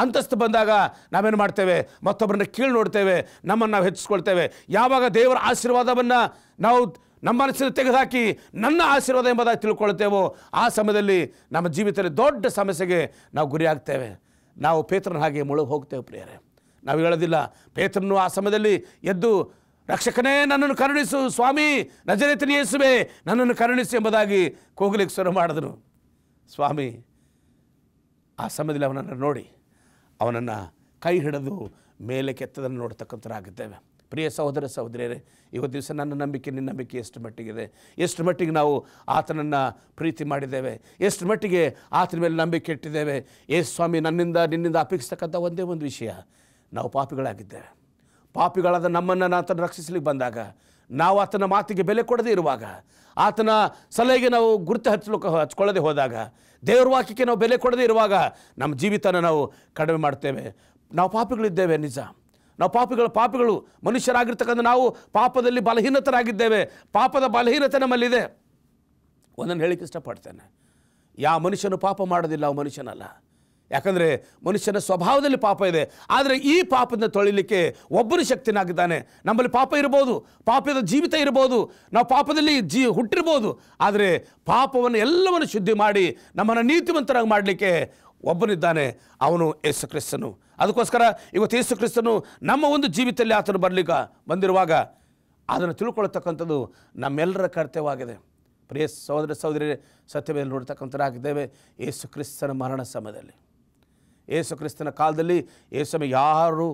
ಅಂತಸ್ತು ಬಂದಾಗ ನಾವೇನು ಮಾಡ್ತೇವೆ, ಮತ್ತೊಬ್ಬರನ್ನ ಕೀಳು ನೋಡ್ತೇವೆ, ನಮ್ಮನ್ನು ನಾವು ಹೆಚ್ಚಿಸ್ಕೊಳ್ತೇವೆ. ಯಾವಾಗ ದೇವರ ಆಶೀರ್ವಾದವನ್ನು ನಾವು ನಮ್ಮ ಮನಸ್ಸಿನ ತೆಗೆದುಹಾಕಿ ನನ್ನ ಆಶೀರ್ವಾದ ಎಂಬುದಾಗಿ ತಿಳ್ಕೊಳ್ತೇವೋ ಆ ಸಮಯದಲ್ಲಿ ನಮ್ಮ ಜೀವಿತದಲ್ಲಿ ದೊಡ್ಡ ಸಮಸ್ಯೆಗೆ ನಾವು ಗುರಿಯಾಗ್ತೇವೆ. ನಾವು ಪೇತ್ರನ ಹಾಗೆ ಮುಳುಗಿ ಹೋಗ್ತೇವೆ. ಪ್ರಿಯರೇ, ನಾವು ಹೇಳೋದಿಲ್ಲ, ಪೇತ್ರನು ಆ ಸಮಯದಲ್ಲಿ ಎದ್ದು, ರಕ್ಷಕನೇ ನನ್ನನ್ನು ಕರುಣಿಸು, ಸ್ವಾಮಿ ನಜರೇತಿನ ಯೇಸುವೇ ನನ್ನನ್ನು ಕರುಣಿಸು ಎಂಬುದಾಗಿ ಕೂಗಲಿಕ್ಕೆ ಶುರು ಮಾಡಿದನು. ಸ್ವಾಮಿ ಆ ಸಮಯದಲ್ಲಿ ಅವನನ್ನು ನೋಡಿ ಅವನನ್ನು ಕೈ ಹಿಡಿದು ಮೇಲೆ ಕೆತ್ತದನ್ನು ನೋಡ್ತಕ್ಕಂಥರಾಗಿದ್ದೇವೆ. ಪ್ರಿಯ ಸಹೋದರ ಸಹೋದರಿಯರೇ, ಇವತ್ತು ದಿವಸ ನನ್ನ ನಂಬಿಕೆ, ನಿನ್ನ ನಂಬಿಕೆ ಎಷ್ಟು ಮಟ್ಟಿಗಿದೆ? ಎಷ್ಟು ಮಟ್ಟಿಗೆ ನಾವು ಆತನನ್ನು ಪ್ರೀತಿ ಮಾಡಿದ್ದೇವೆ? ಎಷ್ಟು ಮಟ್ಟಿಗೆ ಆತನ ಮೇಲೆ ನಂಬಿಕೆ ಇಟ್ಟಿದ್ದೇವೆ? ಯೇಸು ಸ್ವಾಮಿ ನಿನ್ನಿಂದ ಅಪೇಕ್ಷಿಸ್ತಕ್ಕಂಥ ಒಂದೇ ಒಂದು ವಿಷಯ, ನಾವು ಪಾಪಿಗಳಾಗಿದ್ದೇವೆ. ಪಾಪಿಗಳಾದ ನಮ್ಮನ್ನು ಆತನ ರಕ್ಷಿಸಲಿಕ್ಕೆ ಬಂದಾಗ, ನಾವು ಆತನ ಮಾತಿಗೆ ಬೆಲೆ ಕೊಡದೇ ಇರುವಾಗ, ಆತನ ಸಲಹೆಗೆ ನಾವು ಗುರುತು ಹಚ್ಕೊಳ್ಳದೆ ಹೋದಾಗ, ದೇವರ ವಾಕ್ಯಕ್ಕೆ ನಾವು ಬೆಲೆ ಕೊಡದೇ ಇರುವಾಗ ನಮ್ಮ ಜೀವಿತನ ನಾವು ಕಡಿಮೆ ಮಾಡ್ತೇವೆ. ನಾವು ಪಾಪಿಗಳಿದ್ದೇವೆ, ನಿಜ. ನಾವು ಪಾಪಿಗಳು ಮನುಷ್ಯರಾಗಿರ್ತಕ್ಕಂಥ ನಾವು ಪಾಪದಲ್ಲಿ ಬಲಹೀನತರಾಗಿದ್ದೇವೆ. ಪಾಪದ ಬಲಹೀನತೆ ನಮ್ಮಲ್ಲಿದೆ. ಒಂದನ್ನು ಹೇಳಿಕ್ಕೆ ಇಷ್ಟಪಡ್ತೇನೆ, ಯಾವ ಮನುಷ್ಯನು ಪಾಪ ಮಾಡೋದಿಲ್ಲ ಅವ ಮನುಷ್ಯನಲ್ಲ. ಯಾಕಂದರೆ ಮನುಷ್ಯನ ಸ್ವಭಾವದಲ್ಲಿ ಪಾಪ ಇದೆ. ಆದರೆ ಈ ಪಾಪದಿಂದ ತೊಳಿಲಿಕ್ಕೆ ಒಬ್ಬನು ಶಕ್ತಿನಾಗಿದ್ದಾನೆ. ನಮ್ಮಲ್ಲಿ ಪಾಪ ಇರ್ಬೋದು, ಪಾಪದ ಜೀವಿತ ಇರ್ಬೋದು, ನಾವು ಪಾಪದಲ್ಲಿ ಹುಟ್ಟಿರ್ಬೋದು. ಆದರೆ ಪಾಪವನ್ನು ಎಲ್ಲವನ್ನು ಶುದ್ಧಿ ಮಾಡಿ ನಮ್ಮನ್ನು ನೀತಿವಂತರಾಗಿ ಮಾಡಲಿಕ್ಕೆ ಒಬ್ಬನಿದ್ದಾನೆ, ಅವನು ಯೇಸು ಕ್ರಿಸ್ತನು. ಅದಕ್ಕೋಸ್ಕರ ಇವತ್ತು ಯೇಸು ಕ್ರಿಸ್ತನು ನಮ್ಮ ಒಂದು ಜೀವಿತದಲ್ಲಿ ಆತನು ಬಂದಿರುವಾಗ ಅದನ್ನು ತಿಳ್ಕೊಳ್ತಕ್ಕಂಥದ್ದು ನಮ್ಮೆಲ್ಲರ ಕರ್ತವ್ಯವಾಗಿದೆ. ಪ್ರಿಯ ಸಹೋದರ ಸಹೋದರಿಯರೇ, ಸತ್ಯವೇದಲ್ಲಿ ನೋಡ್ತಕ್ಕಂಥರಾಗಿದ್ದೇವೆ. ಯೇಸು ಕ್ರಿಸ್ತನ ಮರಣ ಸಮಯದಲ್ಲಿ, ಯೇಸು ಕ್ರಿಸ್ತನ ಕಾಲದಲ್ಲಿ ಯೇಸು ಯಾರೂ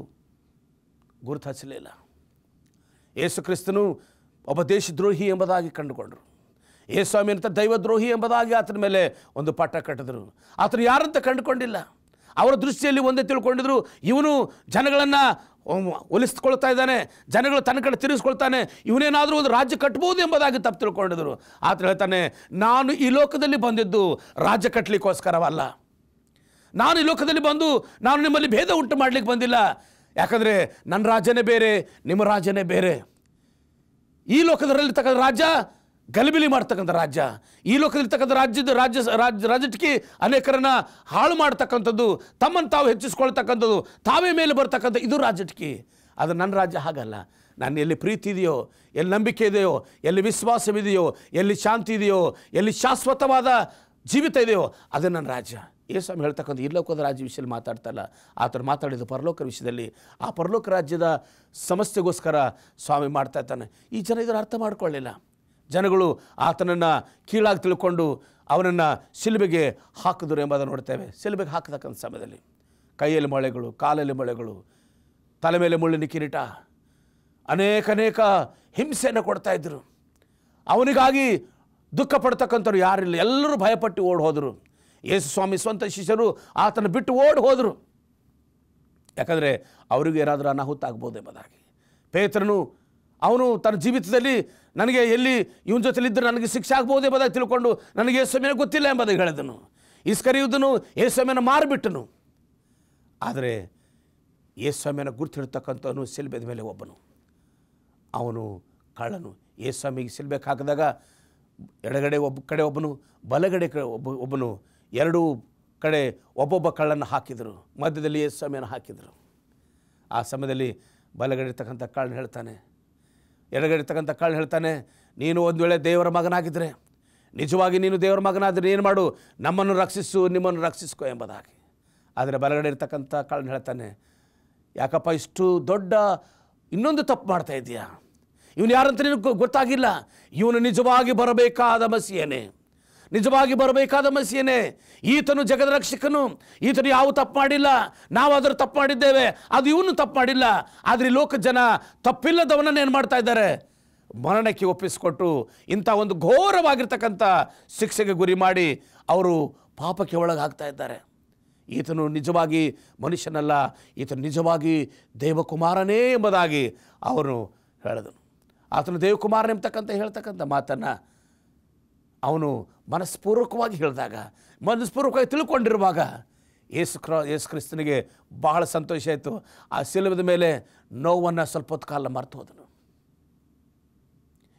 ಗುರುತು ಹಚ್ಚಲಿಲ್ಲ. ಯೇಸು ಕ್ರಿಸ್ತನು ಒಬ್ಬ ದೇಶದ್ರೋಹಿ ಎಂಬುದಾಗಿ ಕಂಡುಕೊಂಡರು. ಯೇಸುಸ್ವಾಮಿ ಅಂತ ದೈವದ್ರೋಹಿ ಎಂಬುದಾಗಿ ಆತನ ಮೇಲೆ ಒಂದು ಪಟ್ಟ ಕಟ್ಟಿದ್ರು. ಆತನು ಯಾರಂತ ಕಂಡುಕೊಂಡಿಲ್ಲ. ಅವರ ದೃಷ್ಟಿಯಲ್ಲಿ ಒಂದೇ ತಿಳ್ಕೊಂಡಿದ್ರು, ಇವನು ಜನಗಳನ್ನು ಒಲಿಸ್ಕೊಳ್ತಾ ಇದ್ದಾನೆ, ಜನಗಳು ತನ್ನ ಕಡೆ ತಿರುಗಿಸ್ಕೊಳ್ತಾನೆ, ಇವನೇನಾದರೂ ಒಂದು ರಾಜ್ಯ ಕಟ್ಬೋದು ಎಂಬುದಾಗಿ ತಪ್ಪು ತಿಳ್ಕೊಂಡಿದ್ರು. ಆತ ಹೇಳ್ತಾನೆ, ನಾನು ಈ ಲೋಕದಲ್ಲಿ ಬಂದಿದ್ದು ರಾಜ್ಯ ಕಟ್ಟಲಿಕ್ಕೋಸ್ಕರವಲ್ಲ. ನಾನು ಈ ಲೋಕದಲ್ಲಿ ಬಂದು ನಾನು ನಿಮ್ಮಲ್ಲಿ ಭೇದ ಉಂಟು ಮಾಡಲಿಕ್ಕೆ ಬಂದಿಲ್ಲ. ಯಾಕಂದರೆ ನನ್ನ ರಾಜ್ಯನೇ ಬೇರೆ, ನಿಮ್ಮ ರಾಜ್ಯನೇ ಬೇರೆ. ಈ ಲೋಕದಲ್ಲಿರ್ತಕ್ಕಂಥ ರಾಜ್ಯ ಗಲಿಬಿಲಿ ಮಾಡ್ತಕ್ಕಂಥ ರಾಜ್ಯ, ಈ ಲೋಕದಲ್ಲಿರ್ತಕ್ಕಂಥ ರಾಜ್ಯಕ್ಕೆ ಅನೇಕರನ್ನು ಹಾಳು ಮಾಡ್ತಕ್ಕಂಥದ್ದು, ತಮ್ಮನ್ನು ತಾವು ಹೆಚ್ಚಿಸ್ಕೊಳ್ತಕ್ಕಂಥದ್ದು, ತಾವೇ ಮೇಲೆ ಬರ್ತಕ್ಕಂಥ ಇದು ರಾಜ್ಯಕ್ಕೆ. ಅದು ನನ್ನ ರಾಜ್ಯ ಹಾಗಲ್ಲ. ನಾನು ಎಲ್ಲಿ ಪ್ರೀತಿ ಇದೆಯೋ, ಎಲ್ಲಿ ನಂಬಿಕೆ ಇದೆಯೋ, ಎಲ್ಲಿ ವಿಶ್ವಾಸವಿದೆಯೋ, ಎಲ್ಲಿ ಶಾಂತಿ ಇದೆಯೋ, ಎಲ್ಲಿ ಶಾಶ್ವತವಾದ ಜೀವಿತ ಇದೆಯೋ, ಅದೇ ನನ್ನ ರಾಜ್ಯ. ಯೇಸುಸ್ವಾಮಿ ಹೇಳ್ತಕ್ಕಂಥ ಈ ಲೋಕದ ರಾಜ್ಯ ವಿಷಯದಲ್ಲಿ ಮಾತಾಡ್ತಲ್ಲ, ಆತನು ಮಾತಾಡಿದ್ದು ಪರಲೋಕ ವಿಷಯದಲ್ಲಿ. ಆ ಪರಲೋಕ ರಾಜ್ಯದ ಸಮಸ್ಯೆಗೋಸ್ಕರ ಸ್ವಾಮಿ ಮಾಡ್ತಾ ಇದ್ದಾನೆ. ಈ ಜನ ಇದನ್ನು ಅರ್ಥ ಮಾಡ್ಕೊಳ್ಳಿಲ್ಲ. ಜನಗಳು ಆತನನ್ನು ಕೀಳಾಗಿ ತಿಳ್ಕೊಂಡು ಅವನನ್ನು ಶಿಲುಬೆಗೆ ಹಾಕಿದ್ರು ಎಂಬುದನ್ನು ನೋಡ್ತೇವೆ. ಶಿಲುಬೆಗೆ ಹಾಕತಕ್ಕಂಥ ಸಮಯದಲ್ಲಿ ಕೈಯಲ್ಲಿ ಮೊಳೆಗಳು, ಕಾಲಲ್ಲಿ ಮೊಳೆಗಳು, ತಲೆ ಮೇಲೆ ಮುಳ್ಳಿನ ಕಿರೀಟ, ಅನೇಕ ಹಿಂಸೆಯನ್ನು ಕೊಡ್ತಾಯಿದ್ರು. ಅವನಿಗಾಗಿ ದುಃಖ ಪಡ್ತಕ್ಕಂಥವ್ರು ಯಾರಿಲ್ಲ, ಎಲ್ಲರೂ ಭಯಪಟ್ಟು ಓಡಿ ಹೋದರು. ಯೇಸು ಸ್ವಾಮಿ ಸ್ವಂತ ಶಿಷ್ಯರು ಆತನ ಬಿಟ್ಟು ಓಡಿ ಹೋದರು. ಯಾಕಂದರೆ ಅವರಿಗೂ ಏನಾದರೂ ಅನಾಹುತ ಆಗ್ಬೋದು ಎಂಬುದಾಗಿ. ಪೇತ್ರನು ಅವನು ತನ್ನ ಜೀವಿತದಲ್ಲಿ ನನಗೆ ಎಲ್ಲಿ ಇವನ ಜೊತೆಲಿದ್ದರೆ ನನಗೆ ಶಿಕ್ಷೆ ಆಗ್ಬೋದು ಎಂಬುದಾಗಿ ತಿಳ್ಕೊಂಡು ನನಗೆ ಯೇಸುಸ್ವಾಮಿನ ಗೊತ್ತಿಲ್ಲ ಎಂಬುದಾಗಿ ಹೇಳಿದನು. ಇಸ್ಕರಿಯೋತನು ಯೇಸುಸ್ವಾಮಿಯನ್ನು ಮಾರಿಬಿಟ್ಟನು. ಆದರೆ ಯೇಸುಸ್ವಾಮಿಯನ್ನು ಗುರುತಿಡ್ತಕ್ಕಂಥವನು ಶಿಲುಬೆದ ಮೇಲೆ ಒಬ್ಬನು, ಅವನು ಕಳ್ಳನು. ಯೇಸುಸ್ವಾಮಿಗೆ ಶಿಲುಬೆಗೆ ಹಾಕಿದಾಗ ಎಡಗಡೆ ಒಬ್ಬ ಕಡೆ ಒಬ್ಬನು, ಬಲಗಡೆ ಒಬ್ಬನು, ಎರಡೂ ಕಡೆ ಒಬ್ಬೊಬ್ಬ ಕಳ್ಳನ್ನು ಹಾಕಿದರು. ಮಧ್ಯದಲ್ಲಿ ಯೇಸುಸ್ವಾಮಿಯನ್ನು ಹಾಕಿದರು. ಆ ಸಮಯದಲ್ಲಿ ಬಲಗಡೆ ಇರ್ತಕ್ಕಂಥ ಕಳ್ಳನ ಹೇಳ್ತಾನೆ, ಎಡಗಡೆ ಇರ್ತಕ್ಕಂಥ ಕಳ್ಳನ ಹೇಳ್ತಾನೆ, ನೀನು ಒಂದು ವೇಳೆ ದೇವರ ಮಗನಾಗಿದ್ದರೆ, ನಿಜವಾಗಿ ನೀನು ದೇವರ ಮಗನಾದರೆ ಏನು ಮಾಡು, ನಮ್ಮನ್ನು ರಕ್ಷಿಸು, ನಿಮ್ಮನ್ನು ರಕ್ಷಿಸ್ಕೊ ಎಂಬುದಾಗಿ. ಆದರೆ ಬಲಗಡೆ ಇರ್ತಕ್ಕಂಥ ಕಳ್ಳನ ಹೇಳ್ತಾನೆ, ಯಾಕಪ್ಪ ಇಷ್ಟು ದೊಡ್ಡ ಇನ್ನೊಂದು ತಪ್ಪು ಮಾಡ್ತಾ ಇದೆಯಾ? ಇವನು ಯಾರಂತ ನಿನಗೆ ಗೊತ್ತಾಗಿಲ್ಲ. ಇವನು ನಿಜವಾಗಿ ಬರಬೇಕಾದ ಮಸಿಯೇನೆ, ನಿಜವಾಗಿ ಬರಬೇಕಾದ ಮಸಿಯೇನೆ. ಈತನು ಜಗದ ರಕ್ಷಕನು, ಈತನು ಯಾವ ತಪ್ಪು ಮಾಡಿಲ್ಲ, ನಾವು ಅದರ ತಪ್ಪು ಮಾಡಿದ್ದೇವೆ, ಅದು ಇವನು ತಪ್ಪು ಮಾಡಿಲ್ಲ. ಆದರೆ ಲೋಕ ಜನ ತಪ್ಪಿಲ್ಲದವನನ್ನು ಏನು ಮಾಡ್ತಾ ಇದ್ದಾರೆ, ಮರಣಕ್ಕೆ ಒಪ್ಪಿಸಿಕೊಟ್ಟು ಇಂಥ ಒಂದು ಘೋರವಾಗಿರ್ತಕ್ಕಂಥ ಶಿಕ್ಷೆಗೆ ಗುರಿ ಮಾಡಿ ಅವರು ಪಾಪಕ್ಕೆ ಒಳಗಾಗ್ತಾ ಇದ್ದಾರೆ. ಈತನು ನಿಜವಾಗಿ ಮನುಷ್ಯನಲ್ಲ, ಈತನು ನಿಜವಾಗಿ ದೇವಕುಮಾರನೇ ಎಂಬುದಾಗಿ ಅವರು ಹೇಳಿದನು. ಆತನು ದೇವಕುಮಾರನೇ ಎಂಬತಕ್ಕಂಥ ಹೇಳ್ತಕ್ಕಂಥ ಮಾತನ್ನು ಅವನು ಮನಸ್ಪೂರ್ವಕವಾಗಿ ಹೇಳಿದಾಗ, ಮನಸ್ಪೂರ್ವಕವಾಗಿ ತಿಳ್ಕೊಂಡಿರುವಾಗ ಯೇಸು ಕ್ರಿಸ್ತನಿಗೆ ಬಹಳ ಸಂತೋಷ ಆಯಿತು. ಆ ಶಿಲುಬೆದ ಮೇಲೆ ನೋವನ್ನು ಸ್ವಲ್ಪ ಹೊತ್ತು ಕಾಲ ಮರೆತು ಹೋದನು.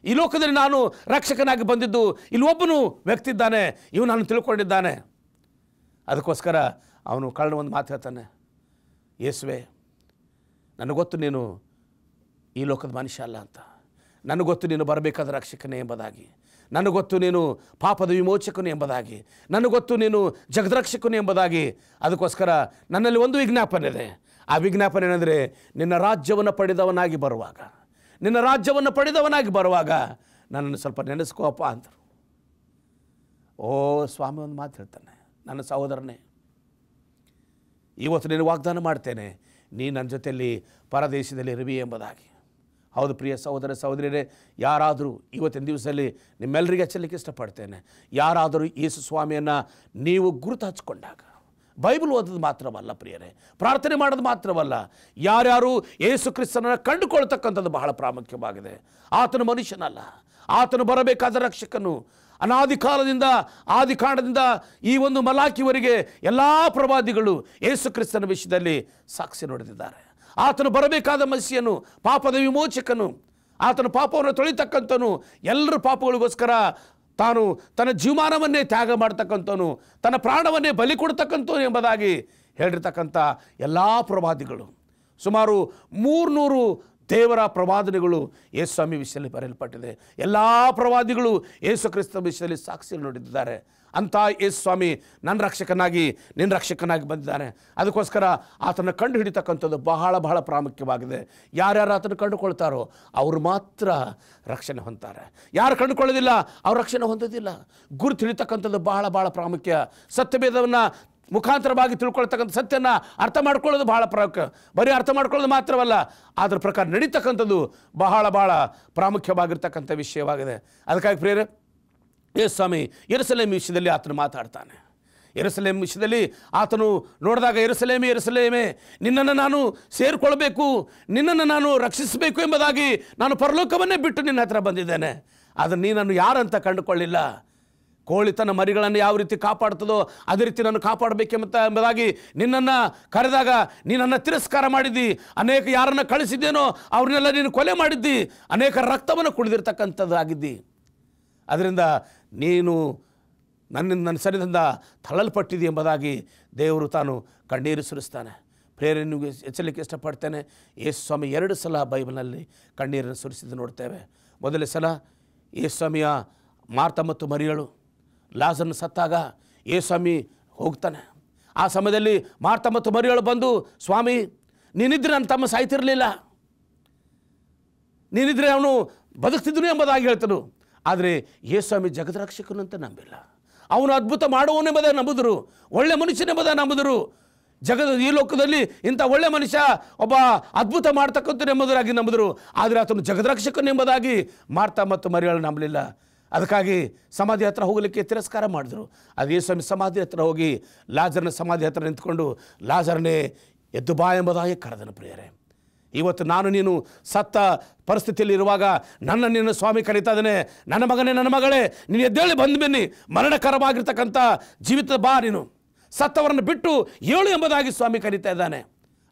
ಈ ಲೋಕದಲ್ಲಿ ನಾನು ರಕ್ಷಕನಾಗಿ ಬಂದಿದ್ದು, ಇಲ್ಲಿ ಒಬ್ಬನು ವ್ಯಕ್ತಿ ಇದ್ದಾನೆ, ಇವನು ನಾನು ತಿಳ್ಕೊಂಡಿದ್ದಾನೆ. ಅದಕ್ಕೋಸ್ಕರ ಅವನು ಕಳ್ಳನ ಒಂದು ಮಾತು ಹೇಳ್ತಾನೆ, ಯೇಸುವೆ, ನನಗೆ ಗೊತ್ತು ನೀನು ಈ ಲೋಕದ ಮನುಷ್ಯ ಅಲ್ಲ ಅಂತ, ನನಗೆ ಗೊತ್ತು ನೀನು ಬರಬೇಕಾದ ರಕ್ಷಕನೇ ಎಂಬುದಾಗಿ, ನನಗೆ ಗೊತ್ತು ನೀನು ಪಾಪದ ವಿಮೋಚಕನು ಎಂಬುದಾಗಿ, ನನಗೆ ಗೊತ್ತು ನೀನು ಜಗದ್ರಕ್ಷಕನು ಎಂಬುದಾಗಿ. ಅದಕ್ಕೋಸ್ಕರ ನನ್ನಲ್ಲಿ ಒಂದು ವಿಜ್ಞಾಪನೆ ಇದೆ. ಆ ವಿಜ್ಞಾಪನೆ ಏನಂದರೆ, ನಿನ್ನ ರಾಜ್ಯವನ್ನು ಪಡೆದವನಾಗಿ ಬರುವಾಗ, ನಿನ್ನ ರಾಜ್ಯವನ್ನು ಪಡೆದವನಾಗಿ ಬರುವಾಗ ನನ್ನನ್ನು ಸ್ವಲ್ಪ ನೆನೆಸ್ಕೋಪ್ಪ ಅಂದರು. ಓ ಸ್ವಾಮಿ ಒಂದು ಮಾತು ಹೇಳ್ತಾನೆ, ನನ್ನ ಸಹೋದರನೇ, ಇವತ್ತು ನೀನು ವಾಗ್ದಾನ ಮಾಡ್ತೇನೆ, ನೀ ನನ್ನ ಜೊತೆಯಲ್ಲಿ ಪರದೇಶದಲ್ಲಿ ಇರುವಿ ಎಂಬುದಾಗಿ. ಹೌದು ಪ್ರಿಯ ಸಹೋದರ ಸಹೋದರಿಯರೇ, ಯಾರಾದರೂ ಇವತ್ತಿನ ದಿವಸದಲ್ಲಿ ನಿಮ್ಮೆಲ್ಲರಿಗೆ ಹಚ್ಚಲಿಕ್ಕೆ ಇಷ್ಟಪಡ್ತೇನೆ, ಯಾರಾದರೂ ಯೇಸು ಸ್ವಾಮಿಯನ್ನು ನೀವು ಗುರುತು ಹಚ್ಕೊಂಡಾಗ, ಬೈಬಲ್ ಓದೋದು ಮಾತ್ರವಲ್ಲ ಪ್ರಿಯರೇ, ಪ್ರಾರ್ಥನೆ ಮಾಡೋದು ಮಾತ್ರವಲ್ಲ, ಯಾರ್ಯಾರು ಯೇಸು ಕ್ರಿಸ್ತನನ್ನು ಕಂಡುಕೊಳ್ತಕ್ಕಂಥದ್ದು ಬಹಳ ಪ್ರಾಮುಖ್ಯವಾಗಿದೆ. ಆತನು ಮನುಷ್ಯನಲ್ಲ, ಆತನು ಬರಬೇಕಾದ ರಕ್ಷಕನು. ಅನಾದಿ ಕಾಲದಿಂದ, ಆದಿಕಾಂಡದಿಂದ ಈ ಒಂದು ಮಲಾಕಿವರೆಗೆ ಎಲ್ಲ ಪ್ರವಾದಿಗಳು ಯೇಸು ಕ್ರಿಸ್ತನ ವಿಷಯದಲ್ಲಿ ಸಾಕ್ಷಿ ನುಡಿದಿದ್ದಾರೆ. ಆತನು ಬರಬೇಕಾದ ಮಸಿಯನು, ಪಾಪದ ವಿಮೋಚಕನು, ಆತನು ಪಾಪವನ್ನು ತೊಳಿತಕ್ಕಂಥನು, ಎಲ್ಲರ ಪಾಪಗಳಿಗೋಸ್ಕರ ತಾನು ತನ್ನ ಜೀವಮಾನವನ್ನೇ ತ್ಯಾಗ ಮಾಡ್ತಕ್ಕಂಥವನು, ತನ್ನ ಪ್ರಾಣವನ್ನೇ ಬಲಿ ಕೊಡ್ತಕ್ಕಂಥವನು ಎಂಬುದಾಗಿ ಹೇಳಿರ್ತಕ್ಕಂಥ ಎಲ್ಲ ಪ್ರವಾದಿಗಳು, ಸುಮಾರು 300 ದೇವರ ಪ್ರವಾದನೆಗಳು ಯೇಸು ಸ್ವಾಮಿ ವಿಷಯದಲ್ಲಿ ಬರೆಯಲ್ಪಟ್ಟಿದೆ. ಎಲ್ಲ ಪ್ರವಾದಿಗಳು ಯೇಸು ಕ್ರಿಸ್ತ ವಿಷಯದಲ್ಲಿ ಸಾಕ್ಷಿ ನುಡಿದಿದ್ದಾರೆ. ಅಂಥ ಯೇಸು ಸ್ವಾಮಿ ನನ್ನ ರಕ್ಷಕನಾಗಿ ನಿನ್ನ ರಕ್ಷಕನಾಗಿ ಬಂದಿದ್ದಾನೆ. ಅದಕ್ಕೋಸ್ಕರ ಆತನ ಕಂಡು ಹಿಡಿತಕ್ಕಂಥದ್ದು ಬಹಳ ಬಹಳ ಪ್ರಾಮುಖ್ಯವಾಗಿದೆ. ಯಾರ್ಯಾರು ಆತನ ಕಂಡುಕೊಳ್ತಾರೋ ಅವರು ಮಾತ್ರ ರಕ್ಷಣೆ ಹೊಂದ್ತಾರೆ. ಯಾರು ಕಂಡುಕೊಳ್ಳೋದಿಲ್ಲ ಅವ್ರು ರಕ್ಷಣೆ ಹೊಂದೋದಿಲ್ಲ. ಗುರುತು ಹಿಡಿತಕ್ಕಂಥದ್ದು ಬಹಳ ಬಹಳ ಪ್ರಾಮುಖ್ಯ. ಸತ್ಯವೇದವನ್ನು ಮುಖಾಂತರವಾಗಿ ತಿಳ್ಕೊಳ್ತಕ್ಕಂಥ ಸತ್ಯನ ಅರ್ಥ ಮಾಡ್ಕೊಳ್ಳೋದು ಬಹಳ ಪ್ರಾಮುಖ್ಯ. ಬರೀ ಅರ್ಥ ಮಾಡ್ಕೊಳ್ಳೋದು ಮಾತ್ರವಲ್ಲ, ಅದರ ಪ್ರಕಾರ ನಡೀತಕ್ಕಂಥದ್ದು ಬಹಳ ಬಹಳ ಪ್ರಾಮುಖ್ಯವಾಗಿರ್ತಕ್ಕಂಥ ವಿಷಯವಾಗಿದೆ. ಅದಕ್ಕಾಗಿ ಪ್ರಿಯರೇ, ಯೇಸು ಸ್ವಾಮಿ ಯೆರೂಸಲೇಮ್ ವಿಷಯದಲ್ಲಿ ಆತನು ಮಾತಾಡ್ತಾನೆ. ಯೆರೂಸಲೇಮ್ ವಿಷಯದಲ್ಲಿ ಆತನು ನೋಡಿದಾಗ, ಯೆರೂಸಲೇಮೇ ಯೆರೂಸಲೇಮೇ, ನಿನ್ನನ್ನು ನಾನು ಸೇರಿಕೊಳ್ಬೇಕು, ನಿನ್ನನ್ನು ನಾನು ರಕ್ಷಿಸಬೇಕು ಎಂಬುದಾಗಿ ನಾನು ಪರಲೋಕವನ್ನೇ ಬಿಟ್ಟು ನಿನ್ನ ಹತ್ರ ಬಂದಿದ್ದೇನೆ. ಆದರೆ ನೀನನ್ನು ಯಾರಂತ ಕಂಡುಕೊಳ್ಳಿಲ್ಲ. ಕೋಳಿ ತನ್ನ ಮರಿಗಳನ್ನು ಯಾವ ರೀತಿ ಕಾಪಾಡ್ತದೋ ಅದೇ ರೀತಿ ನಾನು ಕಾಪಾಡಬೇಕೆಂಬುದಾಗಿ ನಿನ್ನನ್ನು ಕರೆದಾಗ ನೀನನ್ನು ತಿರಸ್ಕಾರ ಮಾಡಿದ್ದಿ. ಅನೇಕ ಯಾರನ್ನು ಕಳಿಸಿದ್ದೇನೋ ಅವ್ರನ್ನೆಲ್ಲ ನೀನು ಕೊಲೆ ಮಾಡಿದ್ದಿ. ಅನೇಕ ರಕ್ತವನ್ನು ಕುಡಿದಿರ್ತಕ್ಕಂಥದ್ದಾಗಿದ್ದಿ. ಅದರಿಂದ ನೀನು ನನ್ನ ಸರಿದಿಂದ ತಳ್ಳಲ್ಪಟ್ಟಿದ್ದಿ ಎಂಬುದಾಗಿ ದೇವರು ತಾನು ಕಣ್ಣೀರು ಸುರಿಸ್ತಾನೆ. ಪ್ರೇರಣೆಗೆ ಎಚ್ಚಲಿಕ್ಕೆ ಇಷ್ಟಪಡ್ತೇನೆ. ಯೇಸು ಸ್ವಾಮಿ 2 ಸಲ ಬೈಬಲ್ನಲ್ಲಿ ಕಣ್ಣೀರನ್ನು ಸುರಿಸಿದ್ದು ನೋಡ್ತೇವೆ. ಮೊದಲನೇ ಸಲ ಯೇಸು ಸ್ವಾಮಿಯ ಮಾರ್ತ ಮತ್ತು ಮರಿಯಳು ಲಾಜರನು ಸತ್ತಾಗ ಯೇಸು ಸ್ವಾಮಿ ಹೋಗ್ತಾನೆ. ಆ ಸಮಯದಲ್ಲಿ ಮಾರ್ತ ಮತ್ತು ಮರಿಯಳು ಬಂದು, ಸ್ವಾಮಿ ನೀನಿದ್ರೆ ನನ್ನ ತಮ್ಮ ಸಾಯ್ತಿರಲಿಲ್ಲ, ನೀನಿದ್ರೆ ಅವನು ಬದುಕ್ತಿದ್ದನು ಎಂಬುದಾಗಿ ಹೇಳ್ತನು. ಆದರೆ ಯೇಸು ಸ್ವಾಮಿ ಜಗದ್ರಕ್ಷಕನು ಅಂತ ನಂಬಿಲ್ಲ. ಅವನು ಅದ್ಭುತ ಮಾಡುವನೆಂಬುದಾಗಿ ನಂಬಿದ್ರು, ಒಳ್ಳೆ ಮನುಷ್ಯನೆಂಬುದಾಗಿ ನಂಬಿದ್ರು. ಈ ಲೋಕದಲ್ಲಿ ಇಂಥ ಒಳ್ಳೆ ಮನುಷ್ಯ ಒಬ್ಬ ಅದ್ಭುತ ಮಾಡ್ತಕ್ಕಂಥ ಎಂಬುದಾಗಿ ನಂಬಿದ್ರು. ಆದರೆ ಆತನು ಜಗದ್ರಕ್ಷಕನೆಂಬುದಾಗಿ ಮಾರ್ತ ಮತ್ತು ಮರಿಯಳು ನಂಬಲಿಲ್ಲ. ಅದಕ್ಕಾಗಿ ಸಮಾಧಿ ಹತ್ರ ಹೋಗಲಿಕ್ಕೆ ತಿರಸ್ಕಾರ ಮಾಡಿದ್ರು. ಅದು ಯೇಸು ಸ್ವಾಮಿ ಸಮಾಧಿ ಹತ್ರ ಹೋಗಿ ಲಾಜರನ ಸಮಾಧಿ ಹತ್ರ ನಿಂತ್ಕೊಂಡು, ಲಾಜರನೇ ಎದ್ದು ಬಾ ಎಂಬುದಾಗಿ ಕರೆದನು. ಪ್ರಿಯರೇ, ಇವತ್ತು ನಾನು ನೀನು ಸತ್ತ ಪರಿಸ್ಥಿತಿಯಲ್ಲಿ ಇರುವಾಗ ನಿನ್ನ ಸ್ವಾಮಿ ಕರೀತಾ ಇದ್ದಾನೆ, ನನ್ನ ಮಗನೇ ನನ್ನ ಮಗಳೇ ನೀನು ಎದ್ದೇಳಿ ಬಂದು ಬನ್ನಿ, ಮರಣಕರವಾಗಿರ್ತಕ್ಕಂಥ ಜೀವಿತ ಬಾ, ನೀನು ಸತ್ತವರನ್ನು ಬಿಟ್ಟು ಏಳು ಎಂಬುದಾಗಿ ಸ್ವಾಮಿ ಕರೀತಾ ಇದ್ದಾನೆ.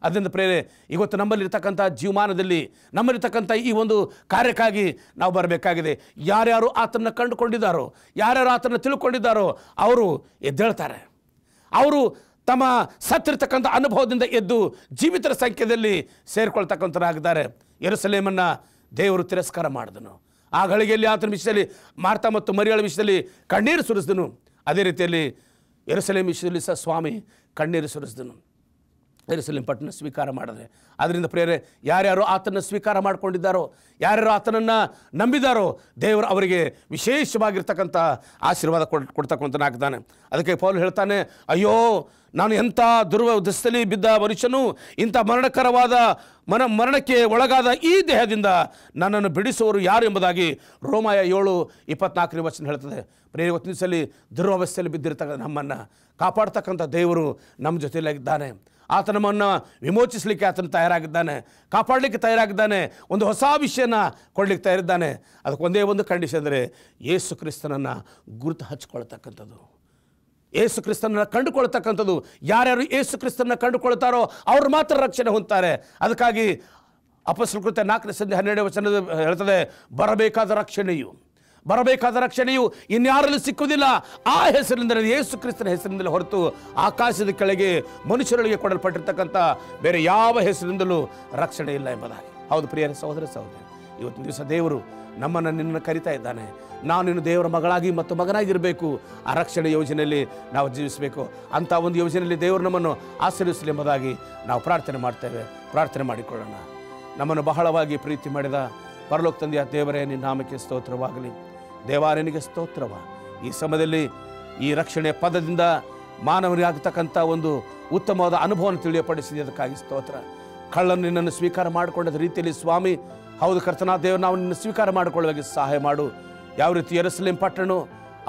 ಅದರಿಂದ ಪ್ರೇರೆ, ಇವತ್ತು ನಮ್ಮಲ್ಲಿರ್ತಕ್ಕಂಥ ಜೀವಮಾನದಲ್ಲಿ ನಮ್ಮಲ್ಲಿರ್ತಕ್ಕಂಥ ಈ ಒಂದು ಕಾರ್ಯಕ್ಕಾಗಿ ನಾವು ಬರಬೇಕಾಗಿದೆ. ಯಾರ್ಯಾರು ಆತನ ಕಂಡುಕೊಂಡಿದ್ದಾರೋ, ಯಾರ್ಯಾರು ಆತನ ತಿಳ್ಕೊಂಡಿದ್ದಾರೋ ಅವರು ಎದ್ದೇಳ್ತಾರೆ. ಅವರು ತಮ್ಮ ಸತ್ತಿರ್ತಕ್ಕಂಥ ಅನುಭವದಿಂದ ಎದ್ದು ಜೀವಿತರ ಸಂಖ್ಯೆಯಲ್ಲಿ ಸೇರಿಕೊಳ್ತಕ್ಕಂಥರಾಗಿದ್ದಾರೆ. ಯೆರೂಸಲೇಮನ್ನು ದೇವರು ತಿರಸ್ಕಾರ ಮಾಡಿದನು. ಆ ಗಳಿಗೆಯಲ್ಲಿ ಆತನ ವಿಷಯದಲ್ಲಿ ಮಾರ್ತ ಮತ್ತು ಮರಿಯಳ ವಿಷಯದಲ್ಲಿ ಕಣ್ಣೀರು ಸುರಿಸಿದನು. ಅದೇ ರೀತಿಯಲ್ಲಿ ಯೆರೂಸಲೇಮ್ ವಿಷಯದಲ್ಲಿ ಸಹ ಸ್ವಾಮಿ ಕಣ್ಣೀರು ಸುರಿಸಿದನು. ಯೆರೂಸಲೇಮ್ ಪಟ್ಟಣ ಸ್ವೀಕಾರ ಮಾಡಿದ್ರೆ, ಅದರಿಂದ ಪ್ರೇರೆ, ಯಾರ್ಯಾರು ಆತನ ಸ್ವೀಕಾರ ಮಾಡಿಕೊಂಡಿದ್ದಾರೋ, ಯಾರ್ಯಾರು ಆತನನ್ನು ನಂಬಿದಾರೋ, ದೇವರು ಅವರಿಗೆ ವಿಶೇಷವಾಗಿರ್ತಕ್ಕಂಥ ಆಶೀರ್ವಾದ ಕೊಡ್ತಕ್ಕಂಥನಾಗ್ತಾನೆ. ಅದಕ್ಕೆ ಪೌಲ್ ಹೇಳ್ತಾನೆ, ಅಯ್ಯೋ ನಾನು ಎಂಥ ದುರ್ವದಸ್ಥೆಯಲ್ಲಿ ಬಿದ್ದ ಮನುಷ್ಯನು, ಇಂಥ ಮರಣಕರವಾದ ಮರಣಕ್ಕೆ ಒಳಗಾದ ಈ ದೇಹದಿಂದ ನನ್ನನ್ನು ಬಿಡಿಸುವವರು ಯಾರು ಎಂಬುದಾಗಿ ರೋಮಾಯ 7:24 ಹೇಳ್ತದೆ. ಪ್ರೇರೆ, ಇವತ್ತು ದಿವಸದಲ್ಲಿ ದುರ್ವಸ್ಥೆಯಲ್ಲಿ ಬಿದ್ದಿರ್ತಕ್ಕಂಥ ನಮ್ಮನ್ನು ಕಾಪಾಡ್ತಕ್ಕಂಥ ದೇವರು ನಮ್ಮ ಜೊತೆಯಲ್ಲಾಗಿದ್ದಾನೆ. ಆತ ನಮ್ಮನ್ನು ವಿಮೋಚಿಸಲಿಕ್ಕೆ ಆತನು ತಯಾರಾಗಿದ್ದಾನೆ, ಕಾಪಾಡಲಿಕ್ಕೆ ತಯಾರಾಗಿದ್ದಾನೆ, ಒಂದು ಹೊಸ ವಿಷಯನ ಕೊಡಲಿಕ್ಕೆ ತಯಾರಿದ್ದಾನೆ. ಅದಕ್ಕೆ ಒಂದೇ ಒಂದು ಕಂಡೀಷನ್ ಅಂದರೆ ಯೇಸು ಕ್ರಿಸ್ತನನ್ನು ಗುರುತು ಹಚ್ಕೊಳ್ತಕ್ಕಂಥದ್ದು, ಯೇಸು ಕ್ರಿಸ್ತನನ್ನು ಕಂಡುಕೊಳ್ತಕ್ಕಂಥದ್ದು. ಯಾರ್ಯಾರು ಯೇಸು ಕ್ರಿಸ್ತನನ್ನು ಕಂಡುಕೊಳ್ತಾರೋ ಅವರು ಮಾತ್ರ ರಕ್ಷಣೆ ಹೊಂದ್ತಾರೆ. ಅದಕ್ಕಾಗಿ ಅಪೊಸ್ತಲರ ಕೃತ್ಯ 4:12 ಹೇಳ್ತದೆ, ಬರಬೇಕಾದ ರಕ್ಷಣೆಯು ಇನ್ಯಾರಲ್ಲೂ ಸಿಕ್ಕುವುದಿಲ್ಲ, ಆ ಹೆಸರಿನಿಂದ ಯೇಸು ಕ್ರಿಸ್ತನ ಹೆಸರಿನಿಂದಲೇ ಹೊರತು ಆಕಾಶದ ಕೆಳಗೆ ಮನುಷ್ಯರೊಳಗೆ ಕೊಡಲ್ಪಟ್ಟಿರ್ತಕ್ಕಂಥ ಬೇರೆ ಯಾವ ಹೆಸರಿನಿಂದಲೂ ರಕ್ಷಣೆ ಇಲ್ಲ ಎಂಬುದಾಗಿ. ಹೌದು ಪ್ರಿಯರೇ, ಸಹೋದರ, ಇವತ್ತಿನ ದಿವಸ ದೇವರು ನಿನ್ನನ್ನು ಕರಿತಾ ಇದ್ದಾನೆ. ನಾನು ನೀನು ದೇವರ ಮಗಳಾಗಿ ಮತ್ತು ಮಗನಾಗಿರಬೇಕು. ಆ ರಕ್ಷಣೆ ಯೋಜನೆಯಲ್ಲಿ ನಾವು ಜೀವಿಸಬೇಕು. ಅಂಥ ಒಂದು ಯೋಜನೆಯಲ್ಲಿ ದೇವರು ನಮ್ಮನ್ನು ಆಶೀರ್ವಿಸಲಿ ಎಂಬುದಾಗಿ ನಾವು ಪ್ರಾರ್ಥನೆ ಮಾಡಿಕೊಳ್ಳೋಣ. ನಮ್ಮನ್ನು ಬಹಳವಾಗಿ ಪ್ರೀತಿ ಮಾಡಿದ ಪರಲೋಕ ತಂದೆಯ ದೇವರೇ, ನಿನ್ನ ನಾಮಕ್ಕೆ ಸ್ತೋತ್ರವಾಗಲಿ. ದೇವಾರನಿಗೆ ಸ್ತೋತ್ರವ. ಈ ಸಮಯದಲ್ಲಿ ಈ ರಕ್ಷಣೆಯ ಪದದಿಂದ ಮಾನವರಿಗಾಗತಕ್ಕಂಥ ಒಂದು ಉತ್ತಮವಾದ ಅನುಭವವನ್ನು ತಿಳಿಯಪಡಿಸಿದೆ, ಅದಕ್ಕಾಗಿ ಸ್ತೋತ್ರ. ಕಳ್ಳನ್ನು ನಿನ್ನನ್ನು ಸ್ವೀಕಾರ ಮಾಡಿಕೊಂಡ ರೀತಿಯಲ್ಲಿ ಸ್ವಾಮಿ, ಹೌದು ಕರ್ತನಾದ ದೇವರು, ನಾವು ನಿನ್ನ ಸ್ವೀಕಾರ ಮಾಡಿಕೊಳ್ಳುವಾಗ ಸಹಾಯ ಮಾಡು. ಯಾವ ರೀತಿ ಯೆರೂಸಲೇಮ್ ಪಟ್ಟಣ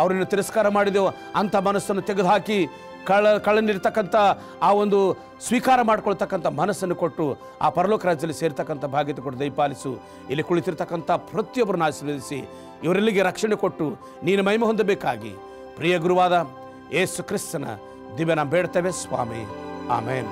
ಅವರನ್ನು ತಿರಸ್ಕಾರ ಮಾಡಿದೆವು, ಅಂಥ ಮನಸ್ಸನ್ನು ತೆಗೆದುಹಾಕಿ ಕಳ್ಳನಿರ್ತಕ್ಕಂಥ ಆ ಒಂದು ಸ್ವೀಕಾರ ಮಾಡ್ಕೊಳ್ತಕ್ಕಂಥ ಮನಸ್ಸನ್ನು ಕೊಟ್ಟು ಆ ಪರಲೋಕ ರಾಜ್ಯದಲ್ಲಿ ಸೇರ್ತಕ್ಕಂಥ ಭಾಗ್ಯತೆ ಕೊಟ್ಟು ದಯಪಾಲಿಸು. ಇಲ್ಲಿ ಕುಳಿತಿರ್ತಕ್ಕಂಥ ಪ್ರತಿಯೊಬ್ಬರನ್ನು ಆಶೀರ್ವದಿಸಿ ಇವರೆಲ್ಲಿಗೆ ರಕ್ಷಣೆ ಕೊಟ್ಟು ನೀನು ಮಹಿಮೆ ಹೊಂದಬೇಕಾಗಿ ಪ್ರಿಯ ಗುರುವಾದ ಯೇಸು ಕ್ರಿಸ್ತನ ದಿವ್ಯ ನಾವು ಬೇಡ್ತೇವೆ ಸ್ವಾಮಿ. ಆಮೇನ್.